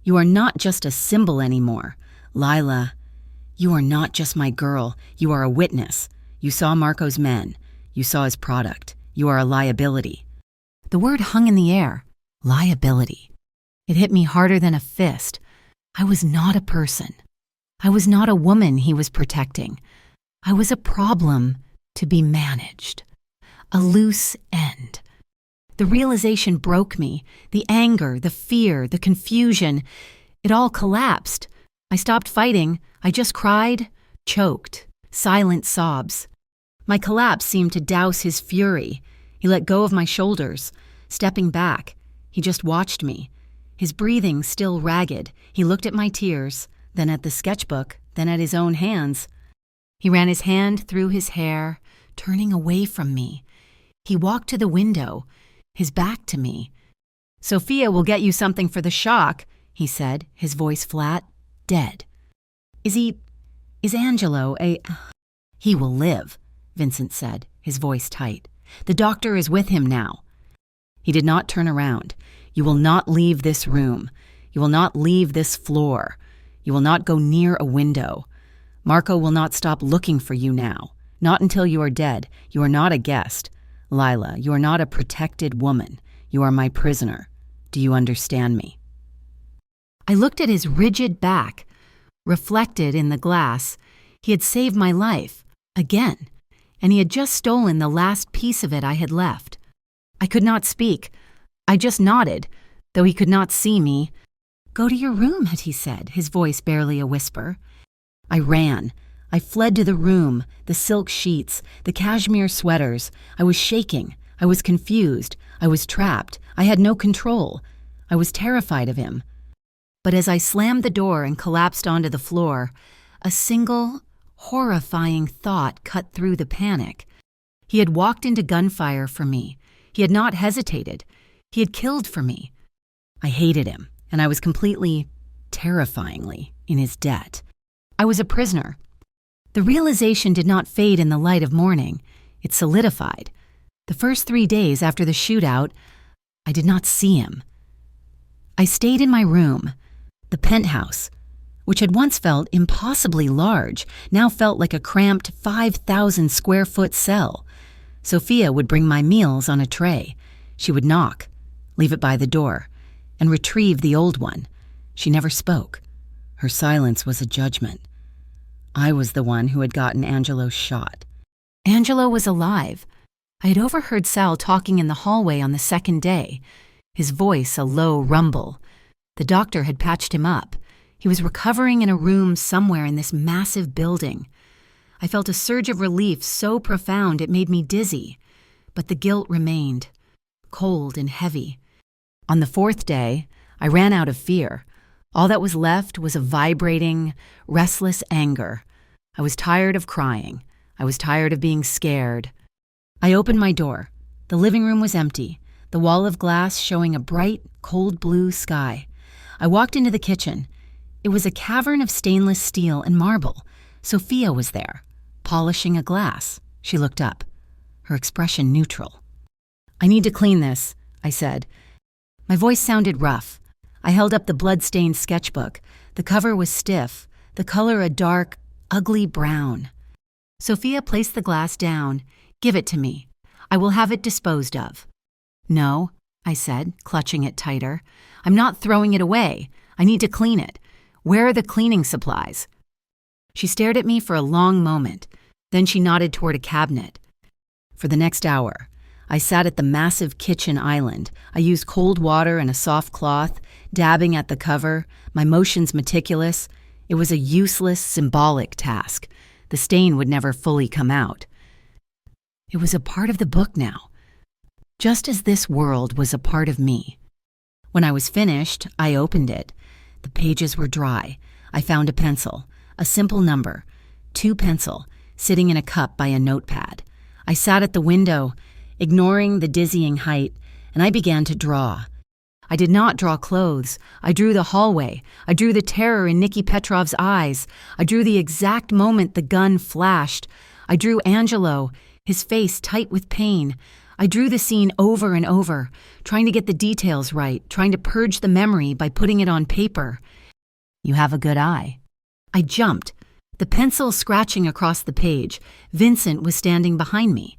Speaker 1: You are not just a symbol anymore. Lila, you are not just my girl. You are a witness. You saw Marco's men. You saw his product. You are a liability." The word hung in the air. Liability. It hit me harder than a fist. I was not a person. I was not a woman he was protecting. I was a problem to be managed. A loose end. The realization broke me. The anger, the fear, the confusion. It all collapsed. I stopped fighting. I just cried, choked, silent sobs. My collapse seemed to douse his fury. He let go of my shoulders. Stepping back, he just watched me. His breathing still ragged. He looked at my tears, then at the sketchbook, then at his own hands. He ran his hand through his hair, turning away from me. He walked to the window, his back to me. "Sophia will get you something for the shock," he said, his voice flat, dead. Is Angelo a... "He will live," Vincent said, his voice tight. "The doctor is with him now." He did not turn around. "You will not leave this room. You will not leave this floor. You will not go near a window. Marco will not stop looking for you now. Not until you are dead. You are not a guest. Lila, you are not a protected woman. You are my prisoner. Do you understand me?" I looked at his rigid back. Reflected in the glass, he had saved my life, again, and he had just stolen the last piece of it I had left. I could not speak. I just nodded, though he could not see me. "Go to your room," he said, his voice barely a whisper. I ran. I fled to the room, the silk sheets, the cashmere sweaters. I was shaking. I was confused. I was trapped. I had no control. I was terrified of him. But as I slammed the door and collapsed onto the floor, a single, horrifying thought cut through the panic. He had walked into gunfire for me. He had not hesitated. He had killed for me. I hated him, and I was completely, terrifyingly, in his debt. I was a prisoner. The realization did not fade in the light of morning. It solidified. The first 3 days after the shootout, I did not see him. I stayed in my room. The penthouse, which had once felt impossibly large, now felt like a cramped 5,000 square foot cell. Sophia would bring my meals on a tray. She would knock, leave it by the door, and retrieve the old one. She never spoke. Her silence was a judgment. I was the one who had gotten Angelo shot. Angelo was alive. I had overheard Sal talking in the hallway on the second day, his voice a low rumble. The doctor had patched him up. He was recovering in a room somewhere in this massive building. I felt a surge of relief so profound it made me dizzy, but the guilt remained, cold and heavy. On the 4th day, I ran out of fear. All that was left was a vibrating, restless anger. I was tired of crying. I was tired of being scared. I opened my door. The living room was empty, the wall of glass showing a bright, cold blue sky. I walked into the kitchen. It was a cavern of stainless steel and marble. Sophia was there, polishing a glass. She looked up, her expression neutral. "I need to clean this," I said. My voice sounded rough. I held up the blood-stained sketchbook. The cover was stiff, the color a dark, ugly brown. Sophia placed the glass down. "Give it to me. I will have it disposed of." "No," I said, clutching it tighter. "I'm not throwing it away. I need to clean it. Where are the cleaning supplies?" She stared at me for a long moment. Then she nodded toward a cabinet. For the next hour, I sat at the massive kitchen island. I used cold water and a soft cloth, dabbing at the cover, my motions meticulous. It was a useless, symbolic task. The stain would never fully come out. It was a part of the book now, just as this world was a part of me. When I was finished, I opened it. The pages were dry. I found a pencil, a simple number, 2 pencil, sitting in a cup by a notepad. I sat at the window, ignoring the dizzying height, and I began to draw. I did not draw clothes. I drew the hallway. I drew the terror in Nikki Petrov's eyes. I drew the exact moment the gun flashed. I drew Angelo, his face tight with pain. I drew the scene over and over, trying to get the details right, trying to purge the memory by putting it on paper. "You have a good eye." I jumped, the pencil scratching across the page. Vincent was standing behind me.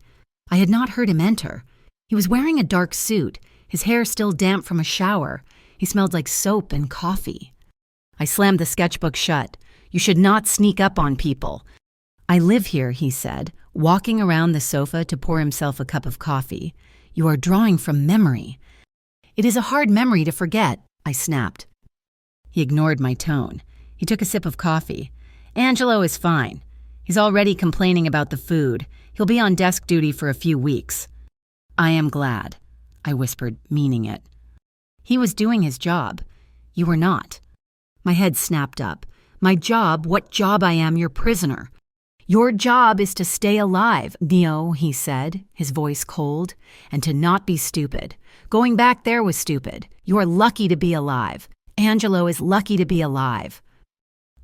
Speaker 1: I had not heard him enter. He was wearing a dark suit, his hair still damp from a shower. He smelled like soap and coffee. I slammed the sketchbook shut. "You should not sneak up on people." "I live here," he said, walking around the sofa to pour himself a cup of coffee. "You are drawing from memory." "It is a hard memory to forget," I snapped. He ignored my tone. He took a sip of coffee. "Angelo is fine. He's already complaining about the food. He'll be on desk duty for a few weeks." "I am glad," I whispered, meaning it. He was doing his job. You were not. My head snapped up. "My job? What job? I am your prisoner." "Your job is to stay alive." "No," he said, his voice cold, "and to not be stupid. Going back there was stupid. You are lucky to be alive. Angelo is lucky to be alive."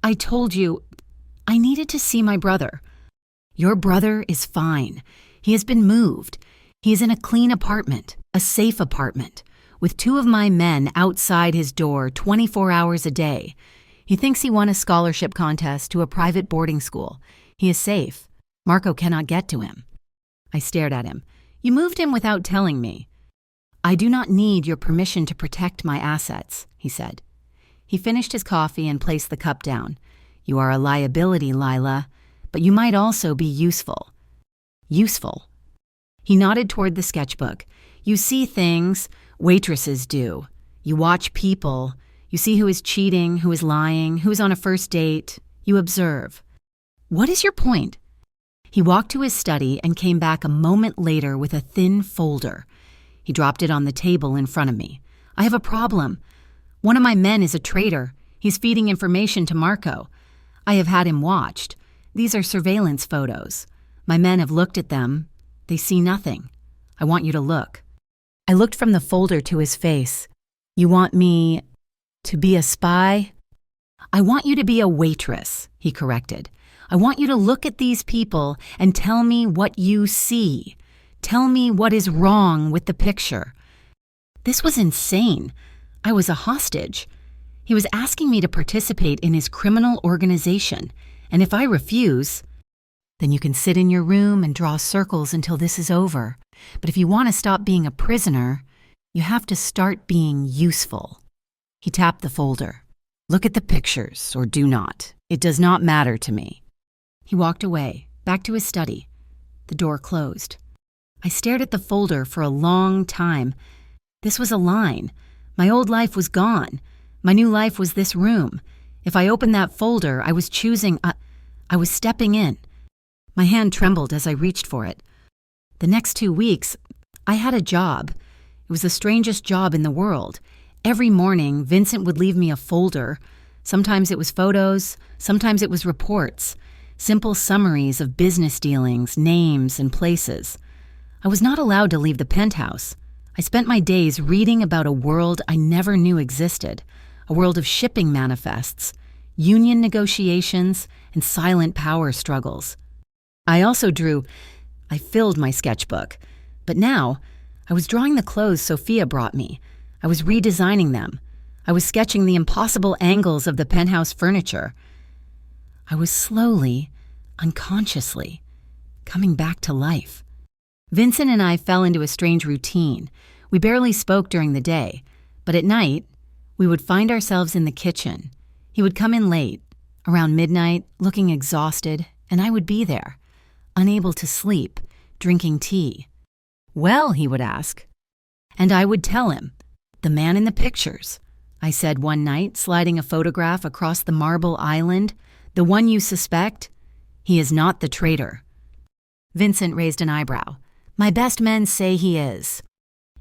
Speaker 1: "I told you I needed to see my brother." "Your brother is fine. He has been moved. He is in a clean apartment, a safe apartment, with 2 of my men outside his door 24 hours a day. He thinks he won a scholarship contest to a private boarding school. He is safe. Marco cannot get to him." I stared at him. "You moved him without telling me." "I do not need your permission to protect my assets," he said. He finished his coffee and placed the cup down. "You are a liability, Lila, but you might also be useful." "Useful?" He nodded toward the sketchbook. "You see things waitresses do. You watch people. You see who is cheating, who is lying, who is on a first date. You observe." "What is your point?" He walked to his study and came back a moment later with a thin folder. He dropped it on the table in front of me. "I have a problem. One of my men is a traitor. He's feeding information to Marco. I have had him watched. These are surveillance photos. My men have looked at them. They see nothing. I want you to look." I looked from the folder to his face. "You want me to be a spy?" "I want you to be a waitress," he corrected. "I want you to look at these people and tell me what you see. Tell me what is wrong with the picture." This was insane. I was a hostage. He was asking me to participate in his criminal organization, and if I refuse, then you can sit in your room and draw circles until this is over. But if you want to stop being a prisoner, you have to start being useful. He tapped the folder. "Look at the pictures, or do not. It does not matter to me." He walked away, back to his study. The door closed. I stared at the folder for a long time. This was a line. My old life was gone. My new life was this room. If I opened that folder, I was choosing. I was stepping in. My hand trembled as I reached for it. The next 2 weeks, I had a job. It was the strangest job in the world. Every morning, Vincent would leave me a folder. Sometimes it was photos, sometimes it was reports, simple summaries of business dealings, names, and places. I was not allowed to leave the penthouse. I spent my days reading about a world I never knew existed, a world of shipping manifests, union negotiations, and silent power struggles. I also drew. I filled my sketchbook. But now, I was drawing the clothes Sophia brought me. I was redesigning them. I was sketching the impossible angles of the penthouse furniture. I was slowly, unconsciously, coming back to life. Vincent and I fell into a strange routine. We barely spoke during the day, but at night, we would find ourselves in the kitchen. He would come in late, around midnight, looking exhausted, and I would be there, unable to sleep, drinking tea. "Well," he would ask. And I would tell him, "The man in the pictures," I said one night, sliding a photograph across the marble island. "The one you suspect? He is not the traitor." Vincent raised an eyebrow. "My best men say he is."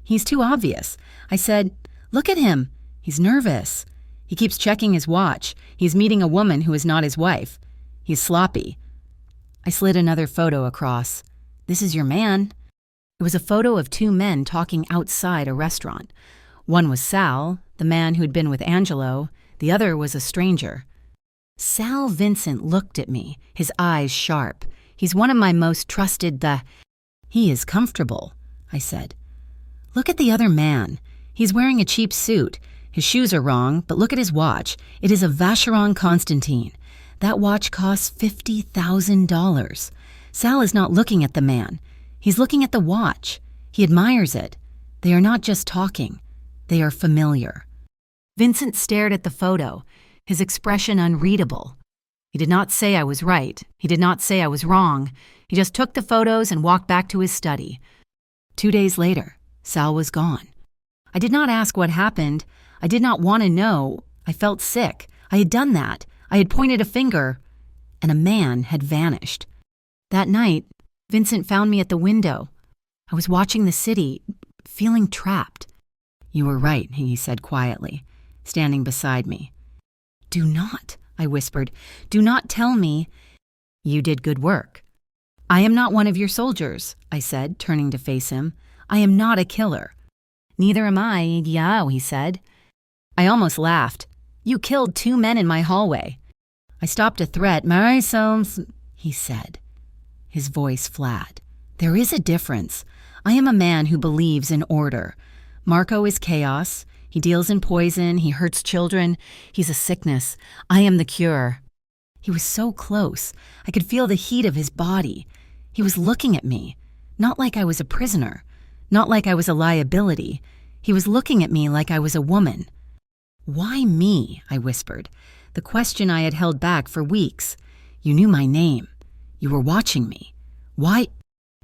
Speaker 1: "He's too obvious." I said, "Look at him. He's nervous. He keeps checking his watch. He's meeting a woman who is not his wife. He's sloppy." I slid another photo across. "This is your man." It was a photo of two men talking outside a restaurant. One was Sal, the man who'd been with Angelo. The other was a stranger. Sal Vincent looked at me, his eyes sharp. "He's one of my most trusted He is comfortable," I said. "Look at the other man. He's wearing a cheap suit. His shoes are wrong, but look at his watch. It is a Vacheron Constantine. That watch costs $50,000. Sal is not looking at the man. He's looking at the watch. He admires it. They are not just talking. They are familiar." Vincent stared at the photo, his expression unreadable. He did not say I was right. He did not say I was wrong. He just took the photos and walked back to his study. 2 days later, Sal was gone. I did not ask what happened. I did not want to know. I felt sick. I had done that. I had pointed a finger, and a man had vanished. That night, Vincent found me at the window. I was watching the city, feeling trapped. "You were right," he said quietly, standing beside me. "Do not," I whispered, "do not tell me." "You did good work." "I am not one of your soldiers," I said, turning to face him. "I am not a killer." "Neither am I, he said. I almost laughed. "You killed 2 men in my hallway." I stopped a threat. "Myself," he said, his voice flat. "There is a difference. I am a man who believes in order. Marco is chaos. He deals in poison. He hurts children. He's a sickness. I am the cure." He was so close. I could feel the heat of his body. He was looking at me, not like I was a prisoner, not like I was a liability. He was looking at me like I was a woman. "Why me?" I whispered, the question I had held back for weeks. "You knew my name. You were watching me. Why?"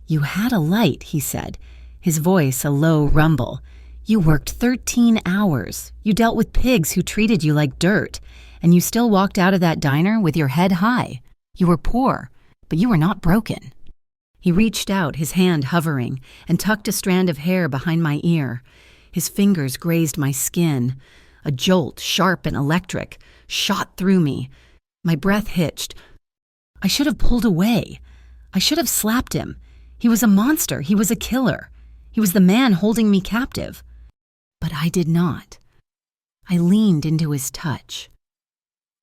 Speaker 1: "You had a light," he said, his voice a low rumble. "You worked 13 hours. You dealt with pigs who treated you like dirt, and you still walked out of that diner with your head high. You were poor, but you were not broken." He reached out, his hand hovering, and tucked a strand of hair behind my ear. His fingers grazed my skin. A jolt, sharp and electric, shot through me. My breath hitched. I should have pulled away. I should have slapped him. He was a monster. He was a killer. He was the man holding me captive. But I did not. I leaned into his touch.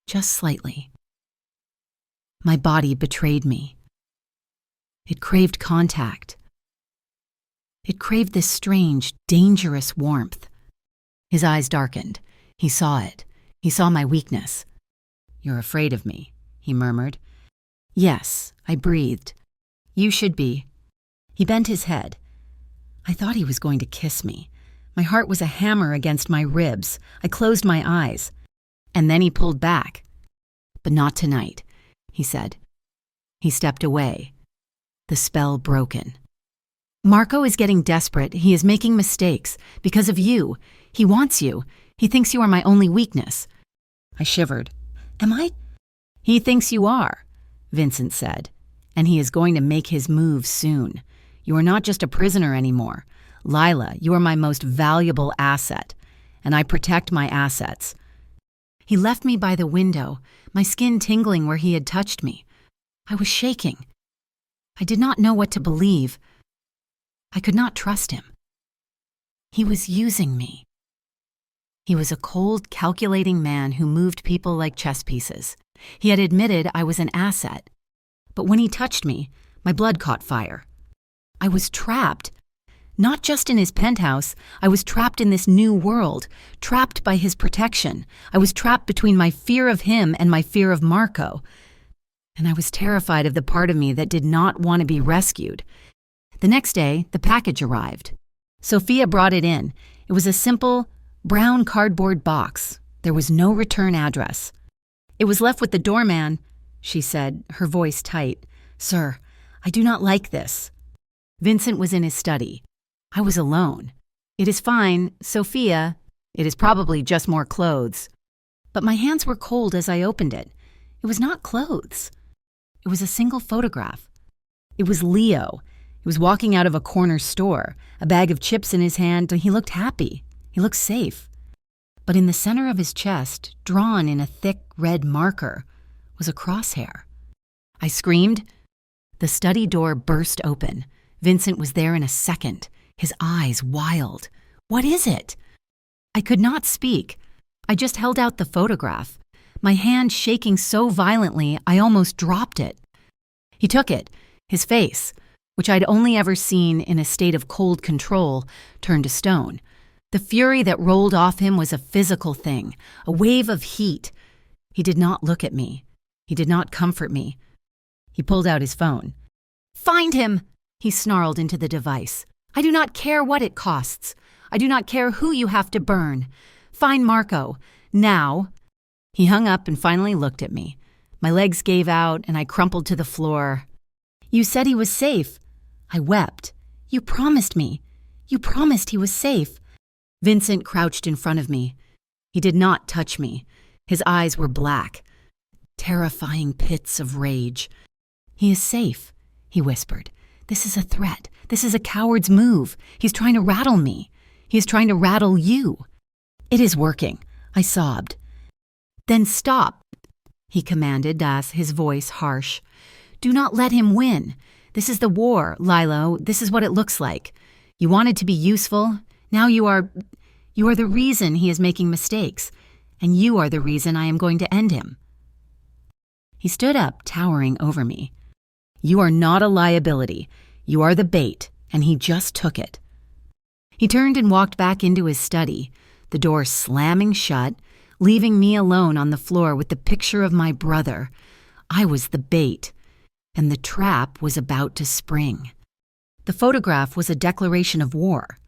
Speaker 1: Just slightly. My body betrayed me. It craved contact. It craved this strange, dangerous warmth. His eyes darkened. He saw it. He saw my weakness. "You're afraid of me," he murmured. "Yes," I breathed. "You should be." He bent his head. I thought he was going to kiss me. My heart was a hammer against my ribs. I closed my eyes. And then he pulled back. "But not tonight," he said. He stepped away. The spell broken. "Marco is getting desperate. He is making mistakes. Because of you. He wants you. He thinks you are my only weakness." I shivered. "Am I?" "He thinks you are," Vincent said. "And he is going to make his move soon. You are not just a prisoner anymore. Lila, you are my most valuable asset. And I protect my assets." He left me by the window, my skin tingling where he had touched me. I was shaking. I did not know what to believe. I could not trust him. He was using me. He was a cold, calculating man who moved people like chess pieces. He had admitted I was an asset. But when he touched me, My blood caught fire. I was trapped. Not just in his penthouse, I was trapped in this new world, trapped by his protection. I was trapped between my fear of him and my fear of Marco. And I was terrified of the part of me that did not want to be rescued. The next day, the package arrived. Sophia brought it in. It was a simple, brown cardboard box. There was no return address. "It was left with the doorman," she said, her voice tight. "Sir, I do not like this." Vincent was in his study. I was alone. "It is fine, Sophia. It is probably just more clothes." But my hands were cold as I opened it. It was not clothes. It was a single photograph. It was Leo. He was walking out of a corner store, a bag of chips in his hand, and he looked happy. He looked safe. But in the center of his chest, drawn in a thick red marker, was a crosshair. I screamed. The study door burst open. Vincent was there in a second, his eyes wild. "What is it?" I could not speak. I just held out the photograph, my hand shaking so violently I almost dropped it. He took it. His face, which I'd only ever seen in a state of cold control, turned to stone. The fury that rolled off him was a physical thing, a wave of heat. He did not look at me. He did not comfort me. He pulled out his phone. "Find him!" he snarled into the device. "I do not care what it costs. I do not care who you have to burn. Find Marco. Now." He hung up and finally looked at me. My legs gave out and I crumpled to the floor. "You said he was safe." I wept. "You promised me. You promised he was safe." Vincent crouched in front of me. He did not touch me. His eyes were black, terrifying pits of rage. "He is safe," he whispered. "This is a threat. This is a coward's move. He's trying to rattle me. He is trying to rattle you." "It is working," I sobbed. "Then stop," he commanded, his voice harsh. "Do not let him win. This is the war, Lilo. This is what it looks like. You wanted to be useful. Now you are the reason he is making mistakes, and you are the reason I am going to end him." He stood up, towering over me. "You are not a liability. You are the bait, and he just took it." He turned and walked back into his study, the door slamming shut, leaving me alone on the floor with the picture of my brother. I was the bait, and the trap was about to spring. The photograph was a declaration of war.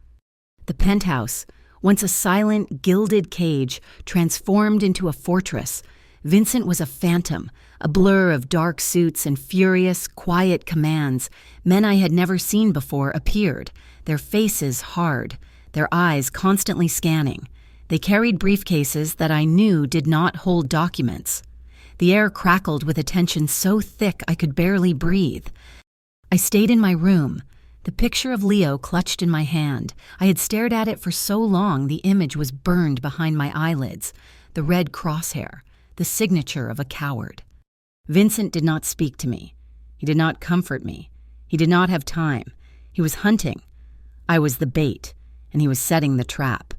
Speaker 1: The penthouse, once a silent, gilded cage, transformed into a fortress. Vincent was a phantom, a blur of dark suits and furious, quiet commands. Men I had never seen before appeared, their faces hard, their eyes constantly scanning. They carried briefcases that I knew did not hold documents. The air crackled with a tension so thick I could barely breathe. I stayed in my room, the picture of Leo clutched in my hand. I had stared at it for so long the image was burned behind my eyelids, the red crosshair, the signature of a coward. Vincent did not speak to me. He did not comfort me. He did not have time. He was hunting. I was the bait, and he was setting the trap.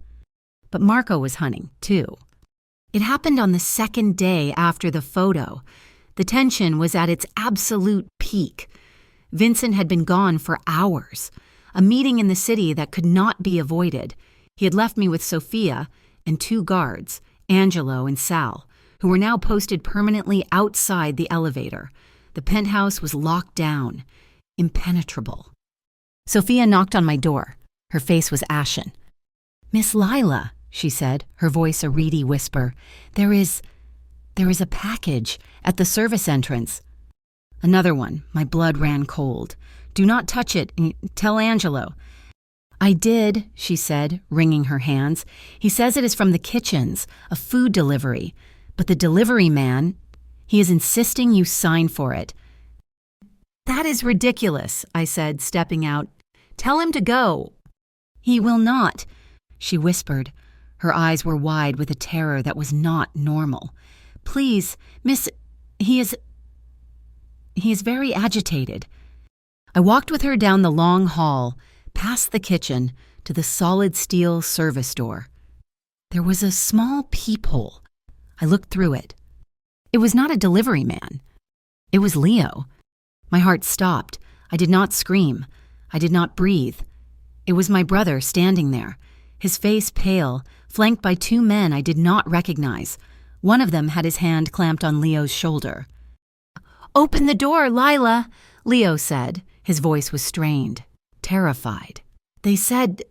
Speaker 1: But Marco was hunting, too. It happened on the second day after the photo. The tension was at its absolute peak. Vincent had been gone for hours. A meeting in the city that could not be avoided. He had left me with Sophia and 2 guards, Angelo and Sal, who were now posted permanently outside the elevator. The penthouse was locked down, impenetrable. Sophia knocked on my door. Her face was ashen. "Miss Lila," she said, her voice a reedy whisper, There is a package at the service entrance." Another one. My blood ran cold. "Do not touch it. Tell Angelo." "I did," she said, wringing her hands. "He says it is from the kitchens, a food delivery. But the delivery man, he is insisting you sign for it." "That is ridiculous," I said, stepping out. "Tell him to go." "He will not," she whispered. Her eyes were wide with a terror that was not normal. "Please, Miss, he is very agitated." I walked with her down the long hall, past the kitchen, to the solid steel service door. There was a small peephole. I looked through it. It was not a delivery man. It was Leo. My heart stopped. I did not scream. I did not breathe. It was my brother standing there, his face pale, flanked by two men I did not recognize. One of them had his hand clamped on Leo's shoulder. "Open the door, Lila," Leo said. His voice was strained, terrified. They said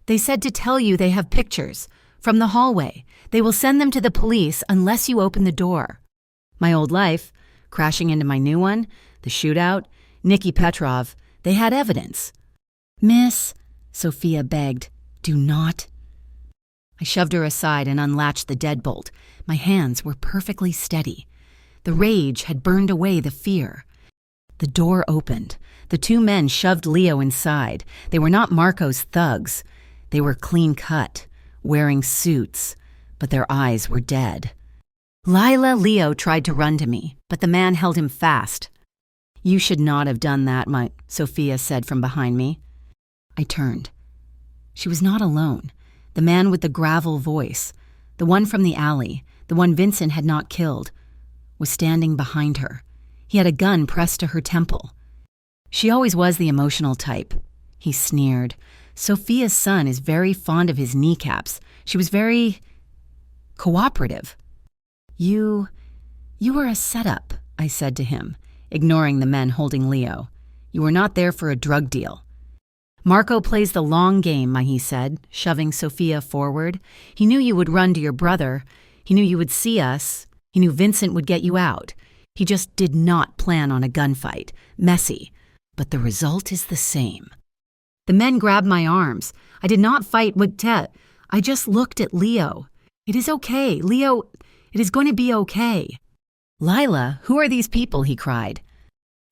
Speaker 1: to tell you they have pictures from the hallway. They will send them to the police unless you open the door. My old life, crashing into my new one, the shootout, Nikki Petrov, they had evidence. "Miss," Sophia begged, "do not." I shoved her aside and unlatched the deadbolt. My hands were perfectly steady. The rage had burned away the fear. The door opened. The two men shoved Leo inside. They were not Marco's thugs. They were clean-cut, wearing suits, but their eyes were dead. Leo tried to run to me, but the man held him fast. "You should not have done that," Sophia said from behind me. I turned. She was not alone. The man with the gravel voice, the one from the alley, the one Vincent had not killed, was standing behind her. He had a gun pressed to her temple. "She always was the emotional type," he sneered. "Sophia's son is very fond of his kneecaps. She was very cooperative." You were a setup," I said to him, ignoring the men holding Leo. "You were not there for a drug deal." "Marco plays the long game," he said, shoving Sophia forward. "He knew you would run to your brother. He knew you would see us. He knew Vincent would get you out. He just did not plan on a gunfight. Messy. But the result is the same." The men grabbed my arms. I did not fight with Tet. I just looked at Leo. "It is okay, Leo. It is going to be okay." "Lila, who are these people?" he cried.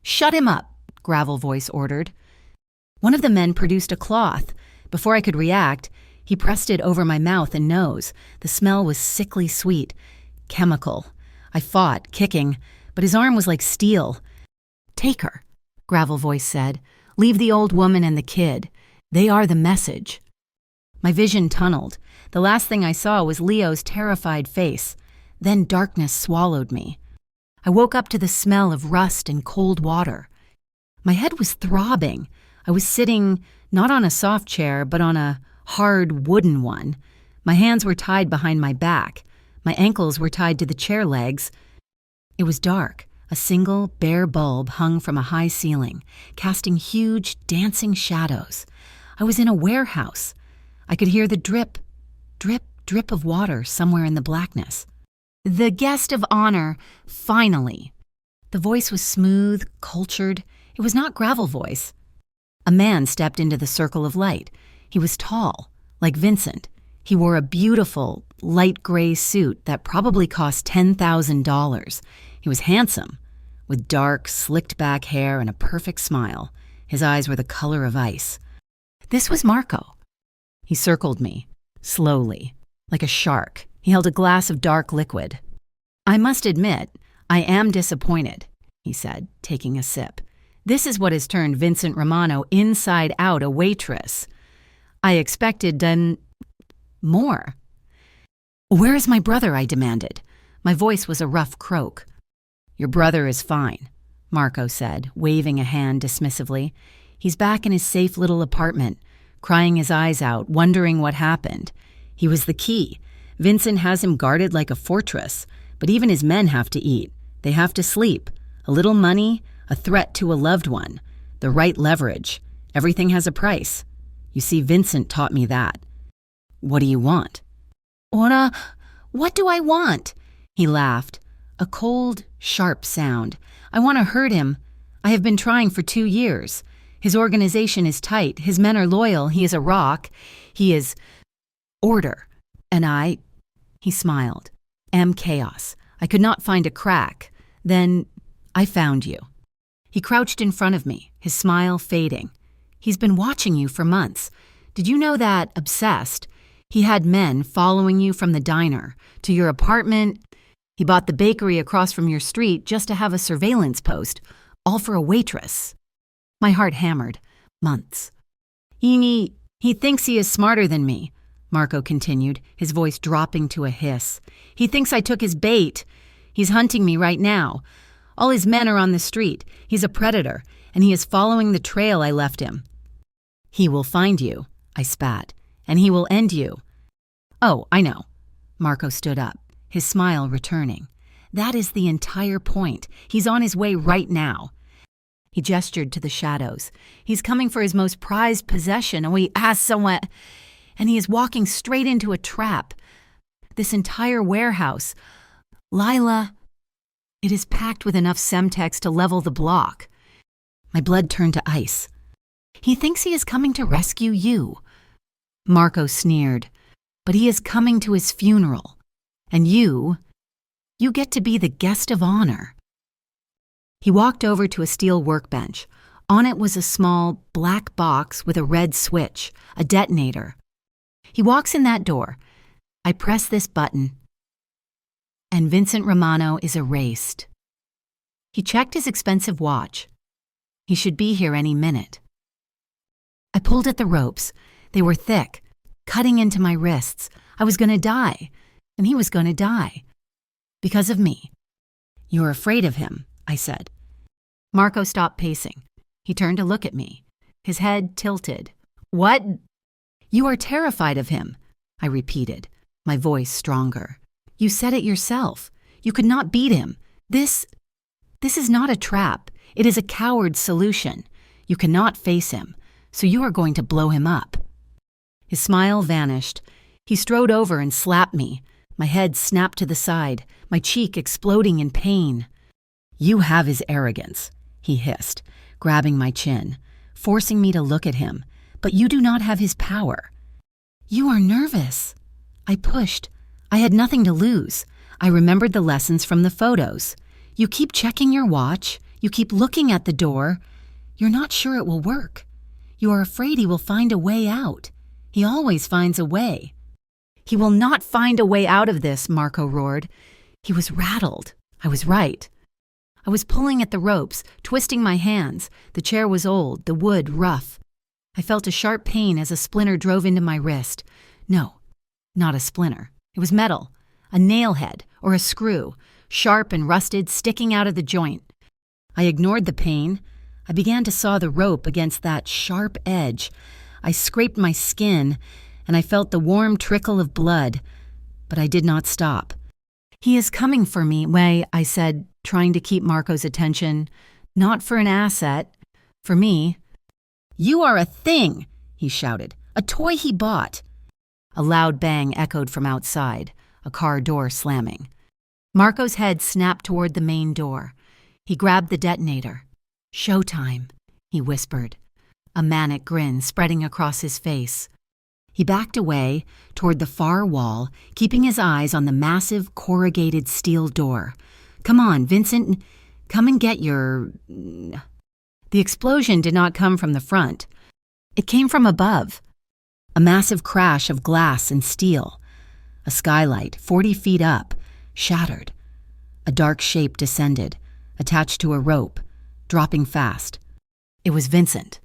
Speaker 1: "Shut him up," Gravel Voice ordered. One of the men produced a cloth. Before I could react, he pressed it over my mouth and nose. The smell was sickly sweet, chemical. I fought, kicking, but his arm was like steel. "Take her," Gravel Voice said. "Leave the old woman and the kid. They are the message." My vision tunneled. The last thing I saw was Leo's terrified face. Then darkness swallowed me. I woke up to the smell of rust and cold water. My head was throbbing. I was sitting not on a soft chair, but on a hard wooden one. My hands were tied behind my back. My ankles were tied to the chair legs. It was dark. A single, bare bulb hung from a high ceiling, casting huge, dancing shadows. I was in a warehouse. I could hear the drip, drip, drip of water somewhere in the blackness. "The guest of honor, finally." The voice was smooth, cultured. It was not Gravel Voice. A man stepped into the circle of light. He was tall, like Vincent. He wore a beautiful, light gray suit that probably cost $10,000. He was handsome, with dark, slicked-back hair and a perfect smile. His eyes were the color of ice. This was Marco. He circled me, slowly, like a shark. He held a glass of dark liquid. "I must admit, I am disappointed," he said, taking a sip. "This is what has turned Vincent Romano inside out a waitress. I expected more." "Where is my brother?" I demanded. My voice was a rough croak. "Your brother is fine," Marco said, waving a hand dismissively. "He's back in his safe little apartment, crying his eyes out, wondering what happened. He was the key. Vincent has him guarded like a fortress, but even his men have to eat. They have to sleep. A little money, a threat to a loved one, the right leverage. Everything has a price. You see, Vincent taught me that." "What do you want?" What do I want?" He laughed. A cold, sharp sound. "I want to hurt him. I have been trying for 2 years. His organization is tight. His men are loyal. He is a rock. He is order. And I," he smiled, "am chaos. I could not find a crack. Then I found you." He crouched in front of me, his smile fading. "He's been watching you for months. Did you know that, obsessed, he had men following you from the diner to your apartment? He bought the bakery across from your street just to have a surveillance post, all for a waitress." My heart hammered. Months. He thinks he is smarter than me," Marco continued, his voice dropping to a hiss. "He thinks I took his bait. He's hunting me right now. All his men are on the street. He's a predator. and he is following the trail I left him. He will find you, I spat, and he will end you. Oh, I know. Marco stood up, his smile returning. That is the entire point. He's on his way right now. He gestured to the shadows. He's coming for his most prized possession, and he has someone, and he is walking straight into a trap. This entire warehouse. Lila, it is packed with enough Semtex to level the block. My blood turned to ice. He thinks he is coming to rescue you. Marco sneered, but he is coming to his funeral. And you get to be the guest of honor. He walked over to a steel workbench. On it was a small black box with a red switch, a detonator. He walks in that door. I press this button, and Vincent Romano is erased. He checked his expensive watch. He should be here any minute. I pulled at the ropes. They were thick, cutting into my wrists. I was going to die, and he was going to die. Because of me. You're afraid of him, I said. Marco stopped pacing. He turned to look at me. His head tilted. What? You are terrified of him, I repeated, my voice stronger. You said it yourself. You could not beat him. This is not a trap. It is a coward's solution. You cannot face him, so you are going to blow him up. His smile vanished. He strode over and slapped me. My head snapped to the side, my cheek exploding in pain. You have his arrogance, he hissed, grabbing my chin, forcing me to look at him, but you do not have his power. You are nervous. I pushed. I had nothing to lose. I remembered the lessons from the photos. You keep checking your watch. You keep looking at the door. You're not sure it will work. You are afraid he will find a way out. He always finds a way. He will not find a way out of this, Marco roared. He was rattled. I was right. I was pulling at the ropes, twisting my hands. The chair was old, the wood rough. I felt a sharp pain as a splinter drove into my wrist. No, not a splinter. It was metal, a nail head or a screw, sharp and rusted, sticking out of the joint. I ignored the pain. I began to saw the rope against that sharp edge. I scraped my skin, and I felt the warm trickle of blood, but I did not stop. He is coming for me, Way, I said, trying to keep Marco's attention. Not for an asset. For me. You are a thing, he shouted. A toy he bought. A loud bang echoed from outside, a car door slamming. Marco's head snapped toward the main door. He grabbed the detonator. Showtime, he whispered, a manic grin spreading across his face. He backed away toward the far wall, keeping his eyes on the massive corrugated steel door. Come on, Vincent, come and get your... The explosion did not come from the front. It came from above. A massive crash of glass and steel. A skylight, 40 feet up, shattered. A dark shape descended, attached to a rope, dropping fast. It was Vincent.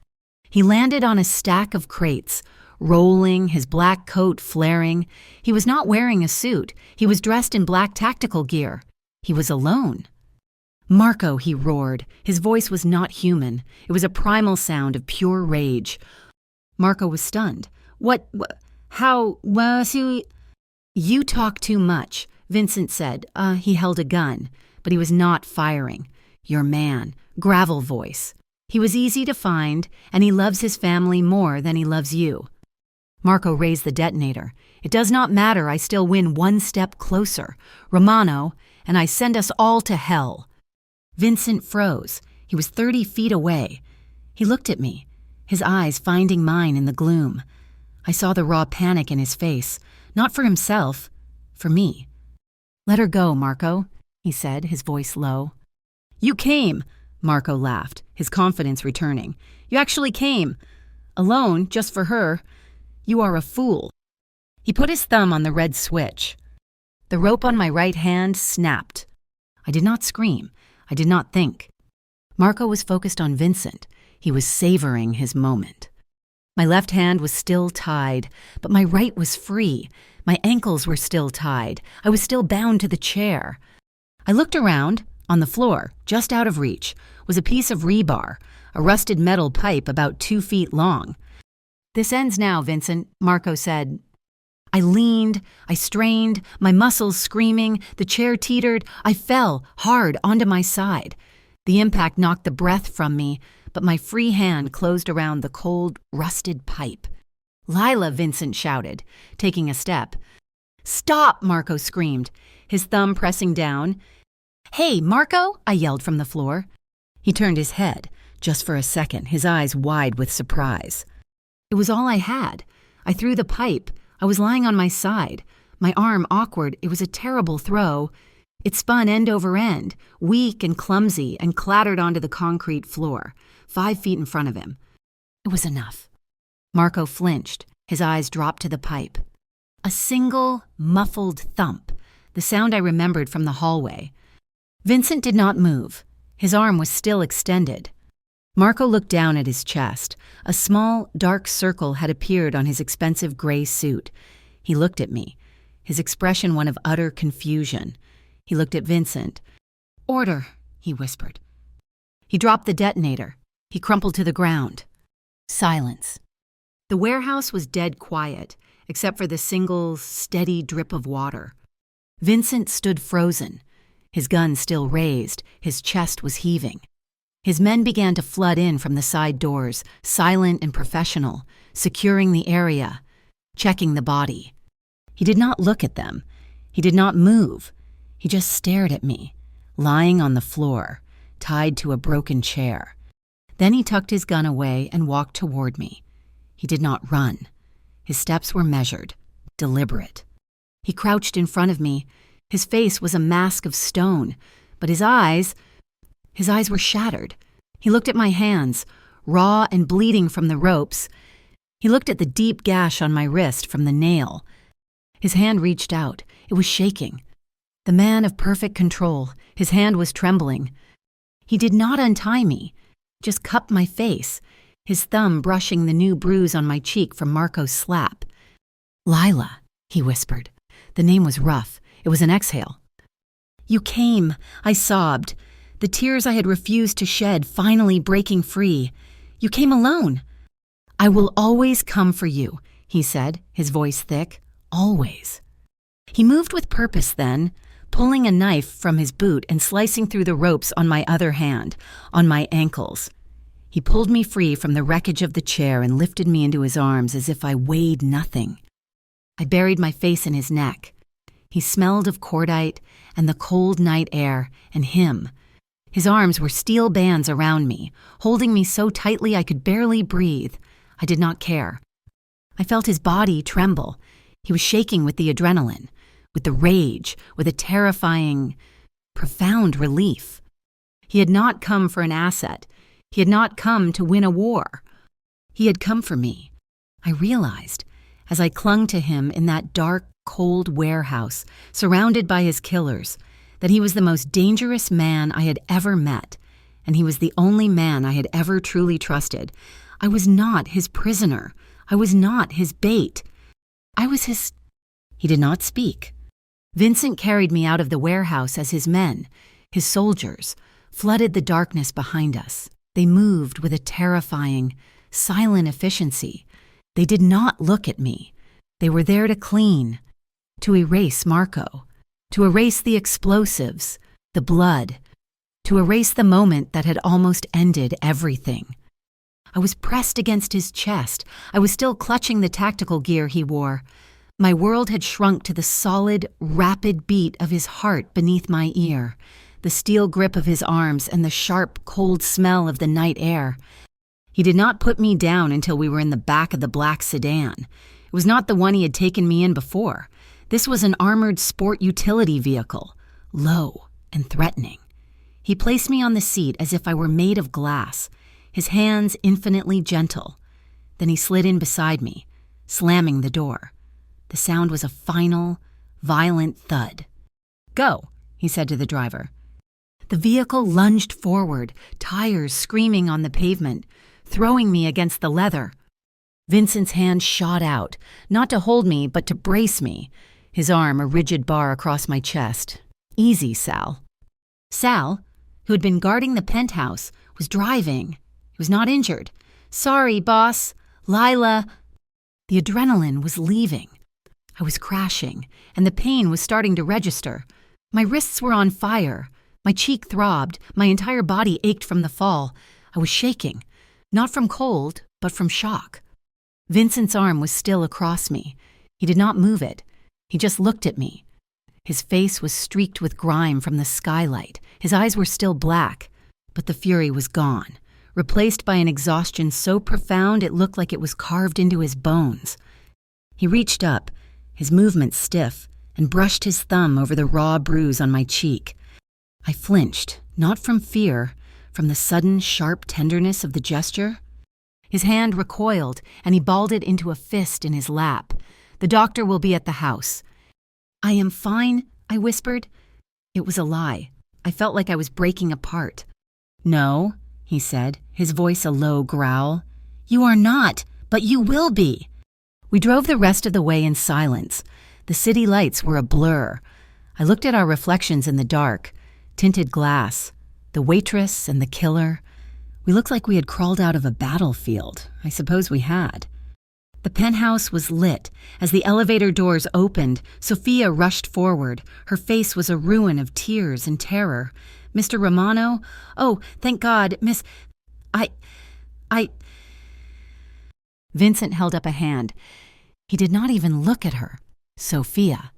Speaker 1: He landed on a stack of crates, rolling, his black coat flaring. He was not wearing a suit. He was dressed in black tactical gear. He was alone. Marco, he roared. His voice was not human. It was a primal sound of pure rage. Marco was stunned. How was he? You talk too much, Vincent said. He held a gun, but he was not firing. Your man, gravel voice. He was easy to find, and he loves his family more than he loves you. Marco raised the detonator. It does not matter, I still win one step closer. Romano, and I send us all to hell. Vincent froze. He was 30 feet away. He looked at me, his eyes finding mine in the gloom. I saw the raw panic in his face, not for himself, for me. Let her go, Marco, he said, his voice low. You came, Marco laughed, his confidence returning. You actually came. Alone, just for her. You are a fool. He put his thumb on the red switch. The rope on my right hand snapped. I did not scream. I did not think. Marco was focused on Vincent. He was savoring his moment. My left hand was still tied, but my right was free. My ankles were still tied. I was still bound to the chair. I looked around. On the floor, just out of reach, was a piece of rebar, a rusted metal pipe about 2 feet long. "This ends now, Vincent," Marco said. I leaned, I strained, my muscles screaming, the chair teetered, I fell hard onto my side. The impact knocked the breath from me, but my free hand closed around the cold, rusted pipe. "Lila," Vincent shouted, taking a step. "Stop!" Marco screamed, his thumb pressing down. "Hey, Marco!" I yelled from the floor. He turned his head, just for a second, his eyes wide with surprise. It was all I had. I threw the pipe. I was lying on my side, my arm awkward. It was a terrible throw. It spun end over end, weak and clumsy, and clattered onto the concrete floor, 5 feet in front of him. It was enough. Marco flinched. His eyes dropped to the pipe. A single, muffled thump, the sound I remembered from the hallway. Vincent did not move. His arm was still extended. Marco looked down at his chest. A small, dark circle had appeared on his expensive gray suit. He looked at me, his expression one of utter confusion. He looked at Vincent. "Order," he whispered. He dropped the detonator. He crumpled to the ground. Silence. The warehouse was dead quiet, except for the single, steady drip of water. Vincent stood frozen, his gun still raised, his chest was heaving. His men began to flood in from the side doors, silent and professional, securing the area, checking the body. He did not look at them. He did not move. He just stared at me, lying on the floor, tied to a broken chair. Then he tucked his gun away and walked toward me. He did not run. His steps were measured, deliberate. He crouched in front of me. His face was a mask of stone, but his eyes were shattered. He looked at my hands, raw and bleeding from the ropes. He looked at the deep gash on my wrist from the nail. His hand reached out. It was shaking. The man of perfect control. His hand was trembling. He did not untie me, just cupped my face, his thumb brushing the new bruise on my cheek from Marco's slap. "Lila," he whispered. The name was rough. It was an exhale. "You came," I sobbed, the tears I had refused to shed finally breaking free. "You came alone." "I will always come for you," he said, his voice thick. "Always." He moved with purpose then, pulling a knife from his boot and slicing through the ropes on my other hand, on my ankles. He pulled me free from the wreckage of the chair and lifted me into his arms as if I weighed nothing. I buried my face in his neck. He smelled of cordite and the cold night air and him. His arms were steel bands around me, holding me so tightly I could barely breathe. I did not care. I felt his body tremble. He was shaking with the adrenaline, with the rage, with a terrifying, profound relief. He had not come for an asset. He had not come to win a war. He had come for me. I realized, as I clung to him in that dark, cold warehouse, surrounded by his killers, that he was the most dangerous man I had ever met, and he was the only man I had ever truly trusted. I was not his prisoner. I was not his bait. I was his... He did not speak. Vincent carried me out of the warehouse as his men, his soldiers, flooded the darkness behind us. They moved with a terrifying, silent efficiency. They did not look at me. They were there to clean, to erase Marco, to erase the explosives, the blood, to erase the moment that had almost ended everything. I was pressed against his chest. I was still clutching the tactical gear he wore. My world had shrunk to the solid, rapid beat of his heart beneath my ear, the steel grip of his arms, and the sharp, cold smell of the night air. He did not put me down until we were in the back of the black sedan. It was not the one he had taken me in before. This was an armored sport utility vehicle, low and threatening. He placed me on the seat as if I were made of glass, his hands infinitely gentle. Then he slid in beside me, slamming the door. The sound was a final, violent thud. "Go," he said to the driver. The vehicle lunged forward, tires screaming on the pavement, throwing me against the leather. Vincent's hand shot out, not to hold me, but to brace me, his arm a rigid bar across my chest. "Easy, Sal." Sal, who had been guarding the penthouse, was driving. It was not injured. Sorry, boss. Lila. The adrenaline was leaving. I was crashing, and the pain was starting to register. My wrists were on fire. My cheek throbbed. My entire body ached from the fall. I was shaking, not from cold, but from shock. Vincent's arm was still across me. He did not move it. He just looked at me. His face was streaked with grime from the skylight. His eyes were still black, but the fury was gone, replaced by an exhaustion so profound it looked like it was carved into his bones. He reached up, his movements stiff, and brushed his thumb over the raw bruise on my cheek. I flinched, not from fear, from the sudden, sharp tenderness of the gesture. His hand recoiled, and he balled it into a fist in his lap. The doctor will be at the house. I am fine, I whispered. It was a lie. I felt like I was breaking apart. No, he said, his voice a low growl. You are not, but you will be. We drove the rest of the way in silence. The city lights were a blur. I looked at our reflections in the dark, tinted glass, the waitress and the killer. We looked like we had crawled out of a battlefield. I suppose we had. The penthouse was lit. As the elevator doors opened, Sophia rushed forward. Her face was a ruin of tears and terror. Mr. Romano? Oh, thank God, Miss... I... Vincent held up a hand. He did not even look at her. Sophia.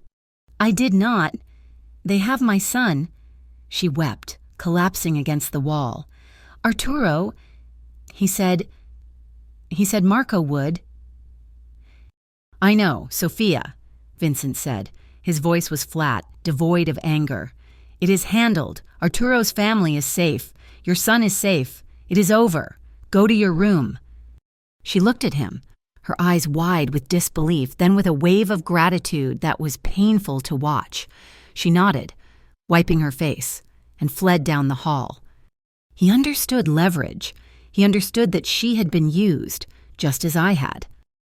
Speaker 1: I did not. They have my son. She wept, collapsing against the wall. Arturo, he said Marco would. I know, Sophia, Vincent said. His voice was flat, devoid of anger. It is handled. Arturo's family is safe. Your son is safe. It is over. Go to your room. She looked at him, her eyes wide with disbelief, then with a wave of gratitude that was painful to watch. She nodded, wiping her face, and fled down the hall. He understood leverage. He understood that she had been used, just as I had.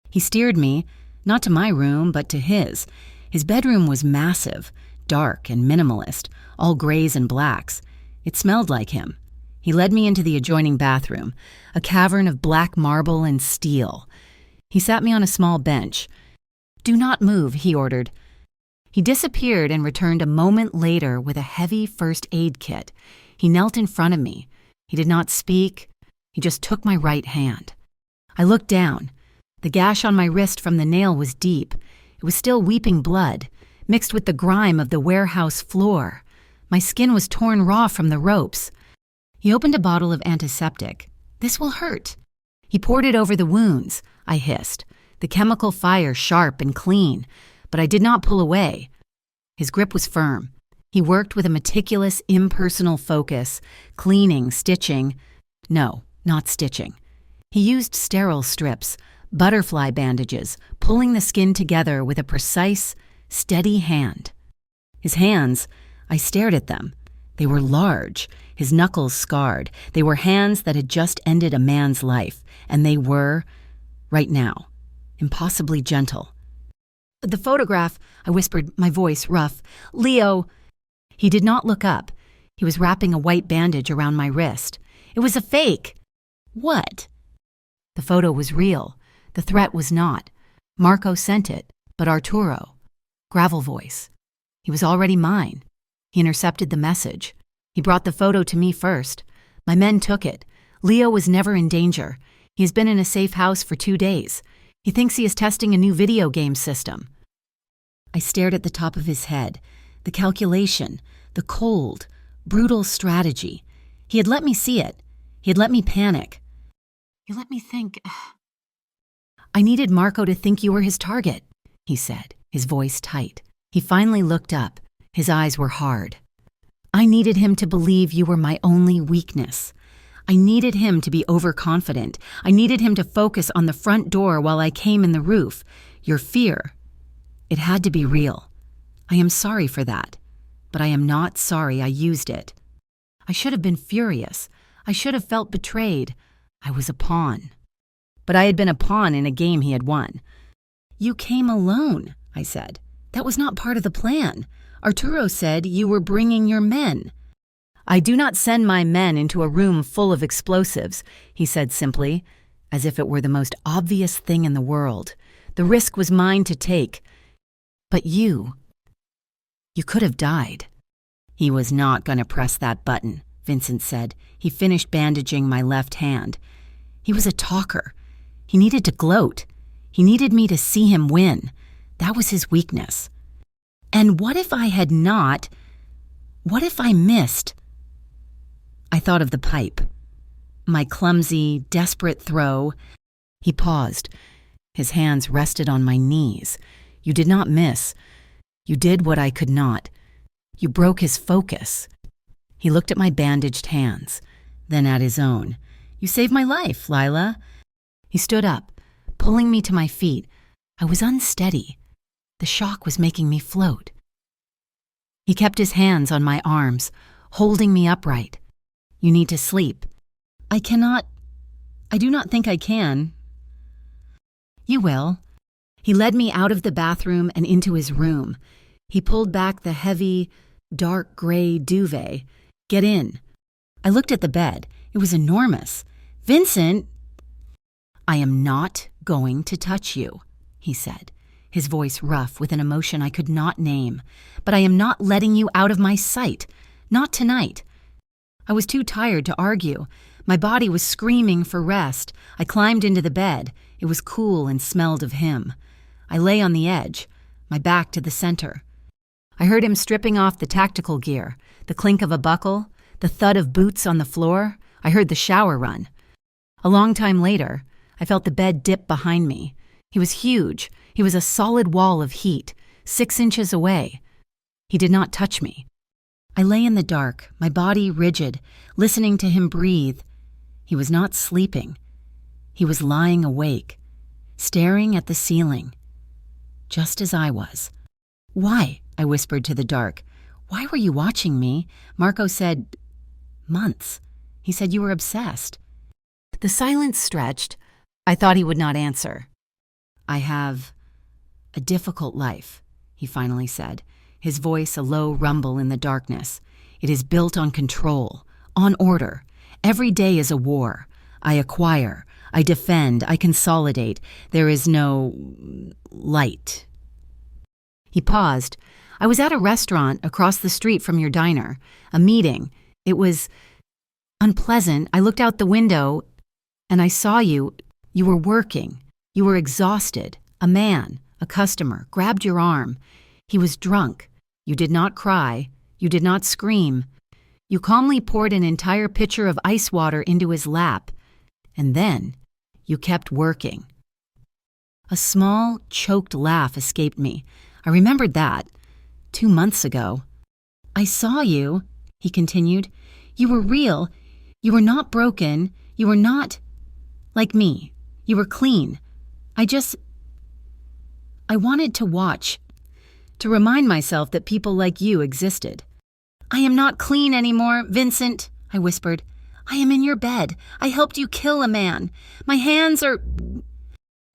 Speaker 1: He steered me, not to my room, but to his. His bedroom was massive, dark and minimalist, all grays and blacks. It smelled like him. He led me into the adjoining bathroom, a cavern of black marble and steel. He sat me on a small bench. Do not move, he ordered. He disappeared and returned a moment later with a heavy first aid kit. He knelt in front of me. He did not speak. He just took my right hand. I looked down. The gash on my wrist from the nail was deep. It was still weeping blood, mixed with the grime of the warehouse floor. My skin was torn raw from the ropes. He opened a bottle of antiseptic. This will hurt. He poured it over the wounds, I hissed, the chemical fire sharp and clean, but I did not pull away. His grip was firm. He worked with a meticulous, impersonal focus, cleaning, stitching. No, not stitching. He used sterile strips, butterfly bandages, pulling the skin together with a precise, steady hand. His hands, I stared at them. They were large, his knuckles scarred. They were hands that had just ended a man's life, and they were, right now, impossibly gentle. The photograph, I whispered, my voice rough. Leo. He did not look up. He was wrapping a white bandage around my wrist. It was a fake. What? The photo was real. The threat was not. Marco sent it, but Arturo. Gravel voice. He was already mine. He intercepted the message. He brought the photo to me first. My men took it. Leo was never in danger. He has been in a safe house for 2 days. He thinks he is testing a new video game system. I stared at the top of his head. The calculation, the cold, brutal strategy. He had let me see it. He had let me panic. You let me think. I needed Marco to think you were his target, he said, his voice tight. He finally looked up. His eyes were hard. I needed him to believe you were my only weakness. I needed him to be overconfident. I needed him to focus on the front door while I came in the roof. Your fear. It had to be real. I am sorry for that, but I am not sorry I used it. I should have been furious. I should have felt betrayed. I was a pawn. But I had been a pawn in a game he had won. You came alone, I said. That was not part of the plan. Arturo said you were bringing your men. I do not send my men into a room full of explosives, he said simply, as if it were the most obvious thing in the world. The risk was mine to take. But you could have died. He was not going to press that button, Vincent said. He finished bandaging my left hand. He was a talker. He needed to gloat. He needed me to see him win. That was his weakness. And what if I had not? What if I missed? I thought of the pipe. My clumsy, desperate throw. He paused. His hands rested on my knees. You did not miss. You did what I could not. You broke his focus. He looked at my bandaged hands, then at his own. You saved my life, Lila. He stood up, pulling me to my feet. I was unsteady. The shock was making me float. He kept his hands on my arms, holding me upright. You need to sleep. I do not think I can. You will. He led me out of the bathroom and into his room. He pulled back the heavy, dark gray duvet. Get in. I looked at the bed. It was enormous. Vincent! I am not going to touch you, he said, his voice rough with an emotion I could not name. But I am not letting you out of my sight. Not tonight. I was too tired to argue. My body was screaming for rest. I climbed into the bed. It was cool and smelled of him. I lay on the edge, my back to the center. I heard him stripping off the tactical gear, the clink of a buckle, the thud of boots on the floor. I heard the shower run. A long time later, I felt the bed dip behind me. He was huge. He was a solid wall of heat, 6 inches away. He did not touch me. I lay in the dark, my body rigid, listening to him breathe. He was not sleeping. He was lying awake, staring at the ceiling, just as I was. Why? I whispered to the dark. Why were you watching me? Marco said, months. He said you were obsessed. The silence stretched. I thought he would not answer. I have a difficult life, he finally said, his voice a low rumble in the darkness. It is built on control, on order. Every day is a war. I acquire, I defend, I consolidate. There is no light. He paused. I was at a restaurant across the street from your diner, a meeting. It was unpleasant. I looked out the window and I saw you. You were working. You were exhausted. A man, a customer, grabbed your arm. He was drunk. You did not cry. You did not scream. You calmly poured an entire pitcher of ice water into his lap. And then you kept working. A small, choked laugh escaped me. I remembered that. 2 months ago. I saw you, he continued. You were real. You were not broken. You were not like me. You were clean. I wanted to watch, to remind myself that people like you existed. I am not clean anymore, Vincent, I whispered. I am in your bed. I helped you kill a man. My hands are...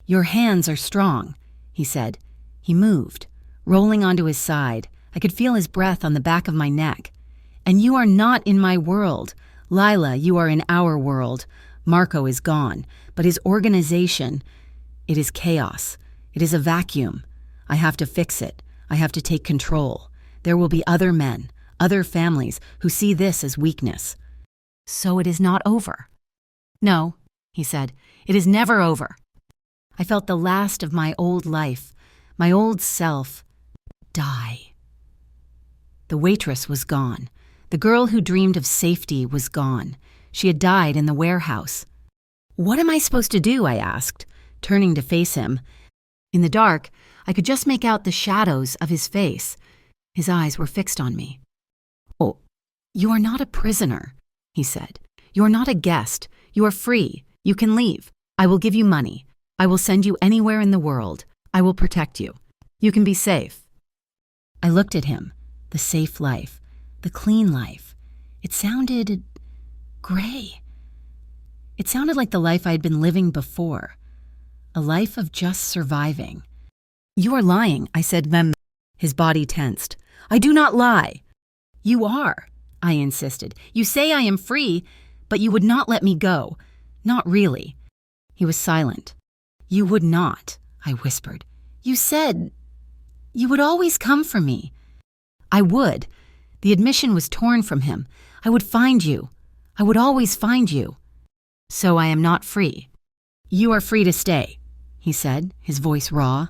Speaker 1: Your hands are strong, he said. He moved, rolling onto his side. I could feel his breath on the back of my neck. And you are not in my world. Lila, you are in our world. Marco is gone, but his organization, it is chaos. It is a vacuum. I have to fix it. I have to take control. There will be other men, other families who see this as weakness. So it is not over. No, he said, it is never over. I felt the last of my old life, my old self, die. The waitress was gone. The girl who dreamed of safety was gone. She had died in the warehouse. What am I supposed to do? I asked, turning to face him. In the dark, I could just make out the shadows of his face. His eyes were fixed on me. Oh, you are not a prisoner, he said. You are not a guest. You are free. You can leave. I will give you money. I will send you anywhere in the world. I will protect you. You can be safe. I looked at him. The safe life. The clean life. It sounded gray. It sounded like the life I had been living before. A life of just surviving. You are lying, I said. His body tensed. I do not lie. You are. I insisted. "You say I am free, but you would not let me go. Not really." He was silent. "You would not," I whispered. "You said you would always come for me." "I would." The admission was torn from him. "I would find you. I would always find you." "So I am not free." "You are free to stay," he said, his voice raw.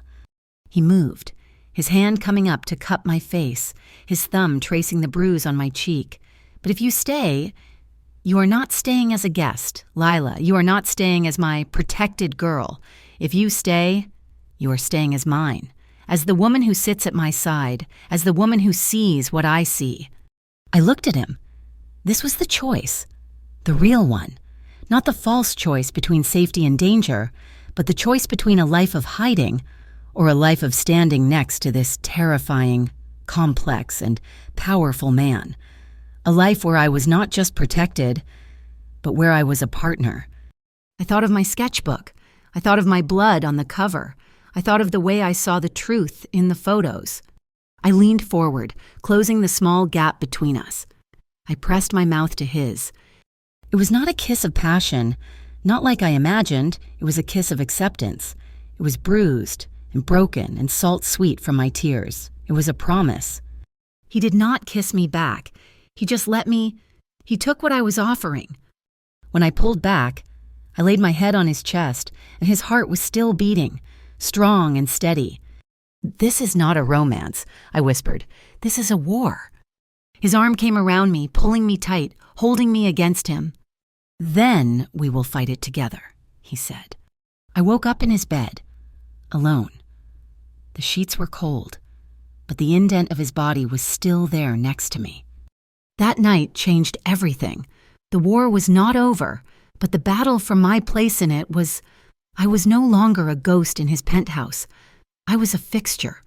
Speaker 1: He moved, his hand coming up to cup my face, his thumb tracing the bruise on my cheek. "But if you stay, you are not staying as a guest, Lila. You are not staying as my protected girl. If you stay, you are staying as mine, as the woman who sits at my side, as the woman who sees what I see." I looked at him. This was the choice, the real one, not the false choice between safety and danger, but the choice between a life of hiding or a life of standing next to this terrifying, complex, and powerful man. A life where I was not just protected, but where I was a partner. I thought of my sketchbook. I thought of my blood on the cover. I thought of the way I saw the truth in the photos. I leaned forward, closing the small gap between us. I pressed my mouth to his. It was not a kiss of passion, not like I imagined. It was a kiss of acceptance. It was bruised and broken and salt-sweet from my tears. It was a promise. He did not kiss me back. He just let me. He took what I was offering. When I pulled back, I laid my head on his chest, and his heart was still beating, strong and steady. "This is not a romance," I whispered. "This is a war." His arm came around me, pulling me tight, holding me against him. "Then we will fight it together," he said. I woke up in his bed, alone. The sheets were cold, but the indent of his body was still there next to me. That night changed everything. The war was not over, but the battle for my place in it was. I was no longer a ghost in his penthouse. I was a fixture.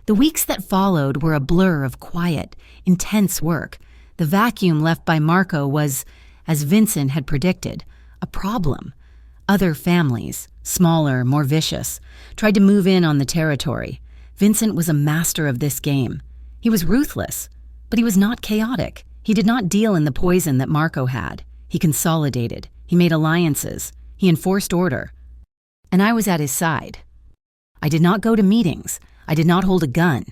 Speaker 1: The weeks that followed were a blur of quiet, intense work. The vacuum left by Marco was, as Vincent had predicted, a problem. Other families, smaller, more vicious, tried to move in on the territory. Vincent was a master of this game. He was ruthless, but he was not chaotic. He did not deal in the poison that Marco had. He consolidated. He made alliances. He enforced order. And I was at his side. I did not go to meetings. I did not hold a gun,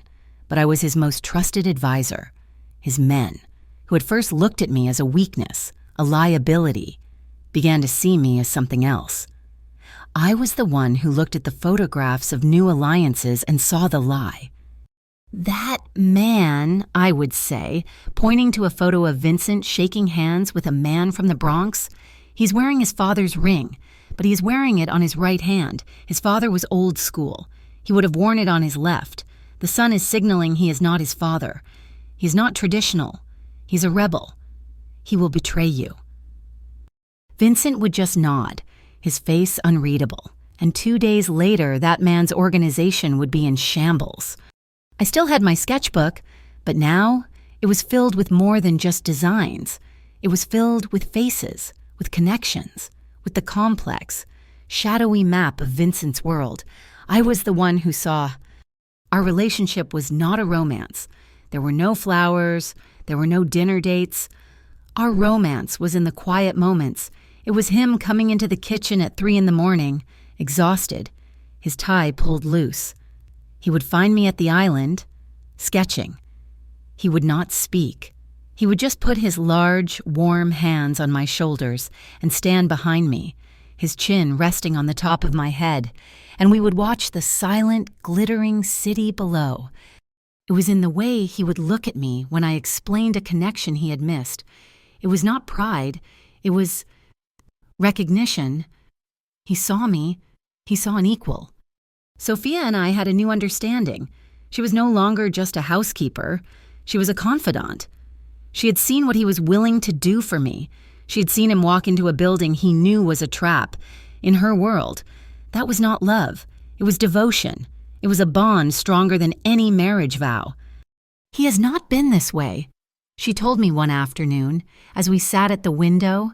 Speaker 1: but I was his most trusted advisor. His men, who at first looked at me as a weakness, a liability, began to see me as something else. I was the one who looked at the photographs of new alliances and saw the lie. "That man," I would say, pointing to a photo of Vincent shaking hands with a man from the Bronx, "he's wearing his father's ring, but he is wearing it on his right hand. His father was old school. He would have worn it on his left. The son is signaling he is not his father. He is not traditional. He's a rebel. He will betray you." Vincent would just nod, his face unreadable, and 2 days later that man's organization would be in shambles. I still had my sketchbook, but now it was filled with more than just designs. It was filled with faces, with connections, with the complex, shadowy map of Vincent's world. I was the one who saw. Our relationship was not a romance. There were no flowers. There were no dinner dates. Our romance was in the quiet moments. It was him coming into the kitchen at 3 a.m, exhausted, his tie pulled loose. He would find me at the island, sketching. He would not speak. He would just put his large, warm hands on my shoulders and stand behind me, his chin resting on the top of my head, and we would watch the silent, glittering city below. It was in the way he would look at me when I explained a connection he had missed. It was not pride. It was recognition. He saw me. He saw an equal. Sophia and I had a new understanding. She was no longer just a housekeeper. She was a confidant. She had seen what he was willing to do for me. She had seen him walk into a building he knew was a trap. In her world, that was not love. It was devotion. It was a bond stronger than any marriage vow. "He has not been this way," she told me one afternoon as we sat at the window.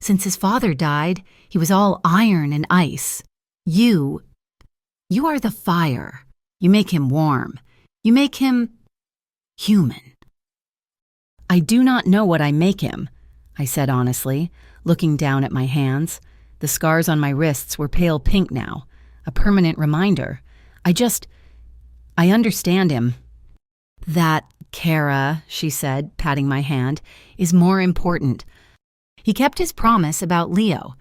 Speaker 1: "Since his father died, he was all iron and ice. You are the fire. You make him warm. You make him human." I do not know what I make him, I said honestly, looking down at my hands. The scars on my wrists were pale pink now, a permanent reminder. I understand him. That, Kara, she said, patting my hand, is more important. He kept his promise about Leo.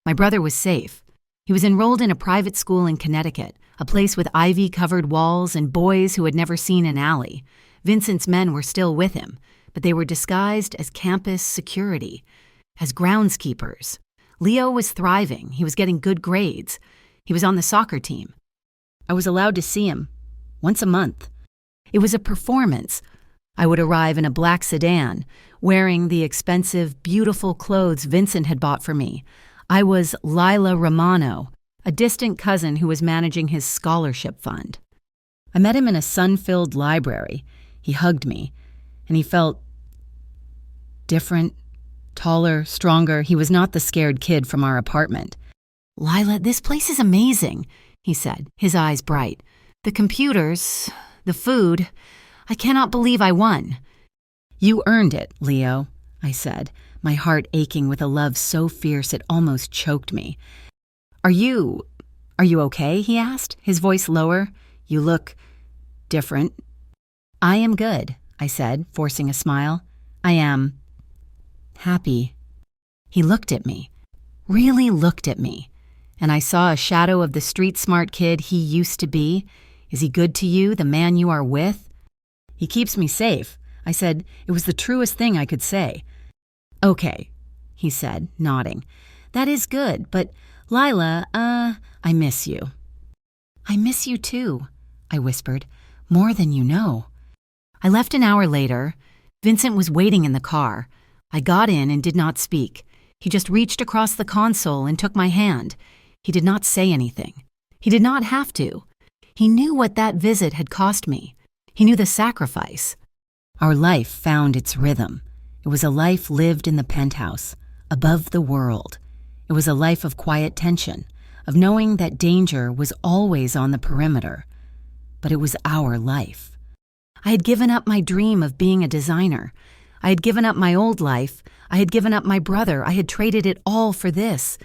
Speaker 1: My brother was safe. He was enrolled in a private school in Connecticut, a place with ivy-covered walls and boys who had never seen an alley. Vincent's men were still with him, but they were disguised as campus security, as groundskeepers. Leo was thriving. He was getting good grades. He was on the soccer team. I was allowed to see him once a month. It was a performance. I would arrive in a black sedan, wearing the expensive, beautiful clothes Vincent had bought for me. I was Lila Romano, a distant cousin who was managing his scholarship fund. I met him in a sun-filled library. He hugged me, and he felt different, taller, stronger. He was not the scared kid from our apartment. "Lila, this place is amazing," he said, his eyes bright. "The computers, the food. I cannot believe I won." "You earned it, Leo," I said, my heart aching with a love so fierce it almost choked me. Are you okay?" he asked, his voice lower. "You look different." "I am good," I said, forcing a smile. "I am happy." He looked at me, really looked at me, and I saw a shadow of the street-smart kid he used to be. "Is he good to you, the man you are with?" "He keeps me safe," I said. It was the truest thing I could say. "Okay," he said, nodding. "That is good, but Lila, I miss you." "I miss you too," I whispered, "more than you know." I left an hour later. Vincent was waiting in the car. I got in and did not speak. He just reached across the console and took my hand. He did not say anything. He did not have to. He knew what that visit had cost me. He knew the sacrifice. Our life found its rhythm. It was a life lived in the penthouse, above the world. It was a life of quiet tension, of knowing that danger was always on the perimeter. But it was our life. I had given up my dream of being a designer. I had given up my old life. I had given up my brother. I had traded it all for this.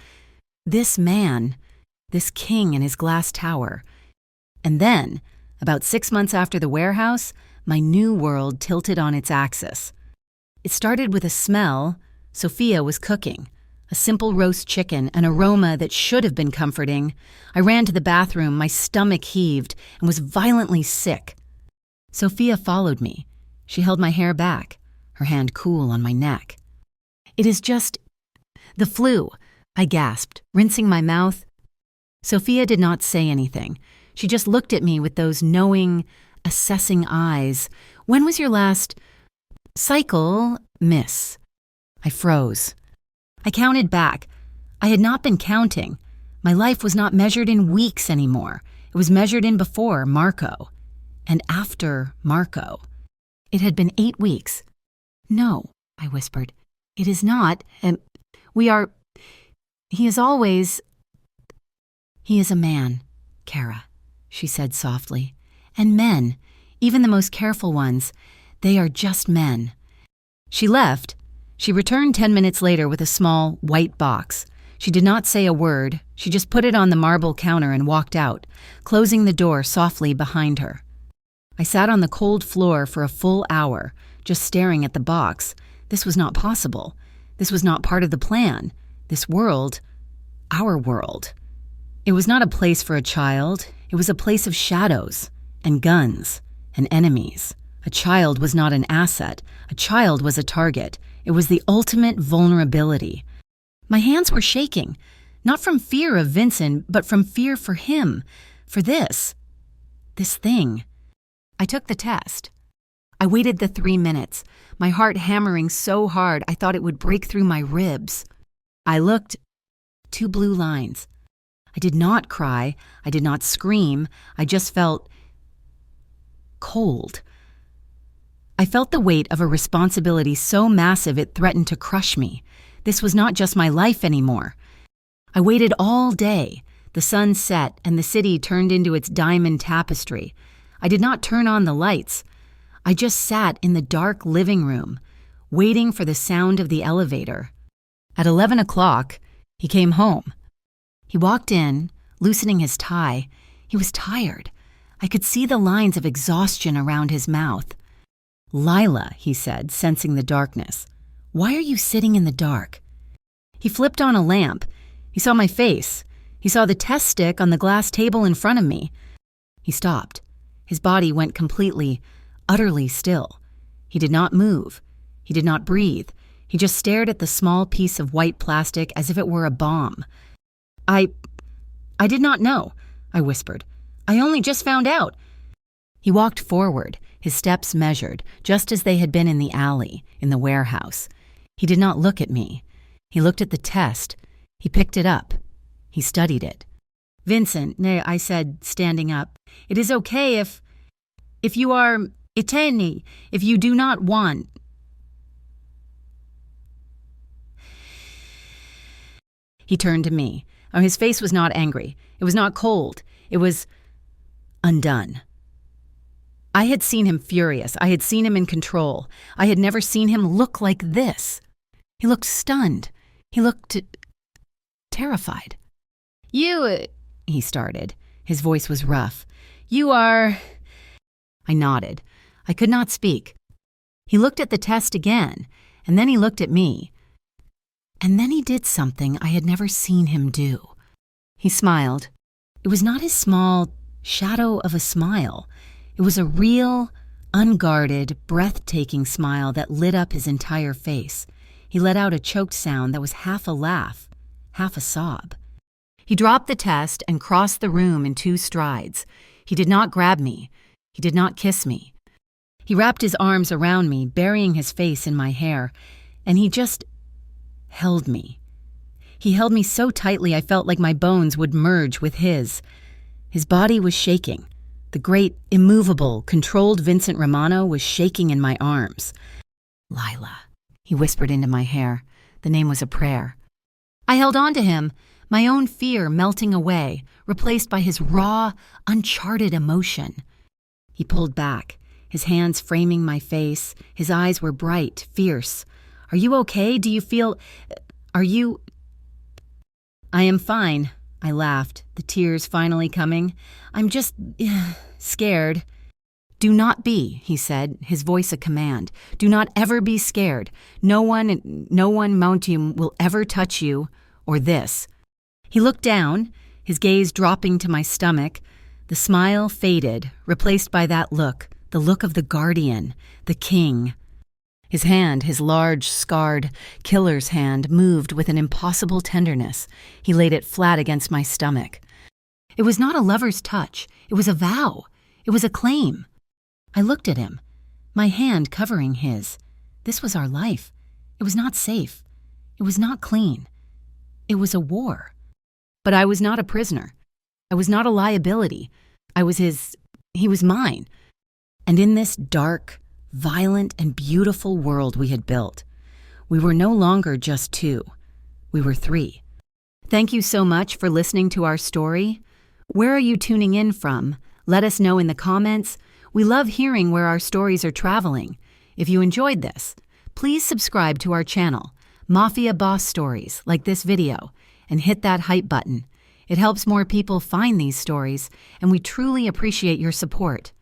Speaker 1: This man, this king in his glass tower. And then, about 6 months after the warehouse, my new world tilted on its axis. It started with a smell. Sophia was cooking. A simple roast chicken, an aroma that should have been comforting. I ran to the bathroom, my stomach heaved, and was violently sick. Sophia followed me. She held my hair back, her hand cool on my neck. "It is just the flu," I gasped, rinsing my mouth. Sophia did not say anything. She just looked at me with those knowing, assessing eyes. "When was your last cycle, miss?" I froze. I counted back. I had not been counting. My life was not measured in weeks anymore. It was measured in before Marco and after Marco. It had been 8 weeks. "No," I whispered. "It is not. He is a man, Kara," she said softly. "And men, even the most careful ones, they are just men." She left. She returned 10 minutes later with a small, white box. She did not say a word. She just put it on the marble counter and walked out, closing the door softly behind her. I sat on the cold floor for a full hour, just staring at the box. This was not possible. This was not part of the plan. This world, our world. It was not a place for a child. It was a place of shadows and guns and enemies. A child was not an asset. A child was a target. It was the ultimate vulnerability. My hands were shaking, not from fear of Vincent, but from fear for him, for this thing. I took the test. I waited the 3 minutes, my heart hammering so hard I thought it would break through my ribs. I looked. 2 blue lines. I did not cry. I did not scream. I just felt cold. I felt the weight of a responsibility so massive it threatened to crush me. This was not just my life anymore. I waited all day. The sun set and the city turned into its diamond tapestry. I did not turn on the lights. I just sat in the dark living room, waiting for the sound of the elevator. At 11 o'clock, he came home. He walked in, loosening his tie. He was tired. I could see the lines of exhaustion around his mouth. "Lila," he said, sensing the darkness, "why are you sitting in the dark?" He flipped on a lamp. He saw my face. He saw the test stick on the glass table in front of me. He stopped. His body went completely, utterly still. He did not move. He did not breathe. He just stared at the small piece of white plastic as if it were a bomb. I did not know," I whispered. "I only just found out." He walked forward, his steps measured, just as they had been in the alley, in the warehouse. He did not look at me. He looked at the test. He picked it up. He studied it. "Vincent," I said, standing up, "it is okay if you are itani, if you do not want." He turned to me. His face was not angry. It was not cold. It was undone. I had seen him furious. I had seen him in control. I had never seen him look like this. He looked stunned. He looked terrified. "You," he started. His voice was rough. "You are—" I nodded. I could not speak. He looked at the test again, and then he looked at me. And then he did something I had never seen him do. He smiled. It was not his small shadow of a smile. It was a real, unguarded, breathtaking smile that lit up his entire face. He let out a choked sound that was half a laugh, half a sob. He dropped the test and crossed the room in 2 strides. He did not grab me. He did not kiss me. He wrapped his arms around me, burying his face in my hair, and he just held me. He held me so tightly I felt like my bones would merge with his. His body was shaking. The great, immovable, controlled Vincent Romano was shaking in my arms. "Lila," he whispered into my hair. The name was a prayer. I held on to him, my own fear melting away, replaced by his raw, uncharted emotion. He pulled back, his hands framing my face. His eyes were bright, fierce. "Are you okay? Do you feel... Are you—" "I am fine," I laughed, the tears finally coming. "I'm just scared." "Do not be," he said, his voice a command. "Do not ever be scared. No one mountain will ever touch you, or this." He looked down, his gaze dropping to my stomach. The smile faded, replaced by that look, the look of the guardian, the king. His hand, his large, scarred, killer's hand, moved with an impossible tenderness. He laid it flat against my stomach. It was not a lover's touch. It was a vow. It was a claim. I looked at him, my hand covering his. This was our life. It was not safe. It was not clean. It was a war. But I was not a prisoner. I was not a liability. I was his. He was mine. And in this dark, violent, and beautiful world we had built, we were no longer just 2. We were 3. Thank you so much for listening to our story. Where are you tuning in from? Let us know in the comments. We love hearing where our stories are traveling. If you enjoyed this, please subscribe to our channel, Mafia Boss Stories, like this video, and hit that hype button. It helps more people find these stories, and we truly appreciate your support.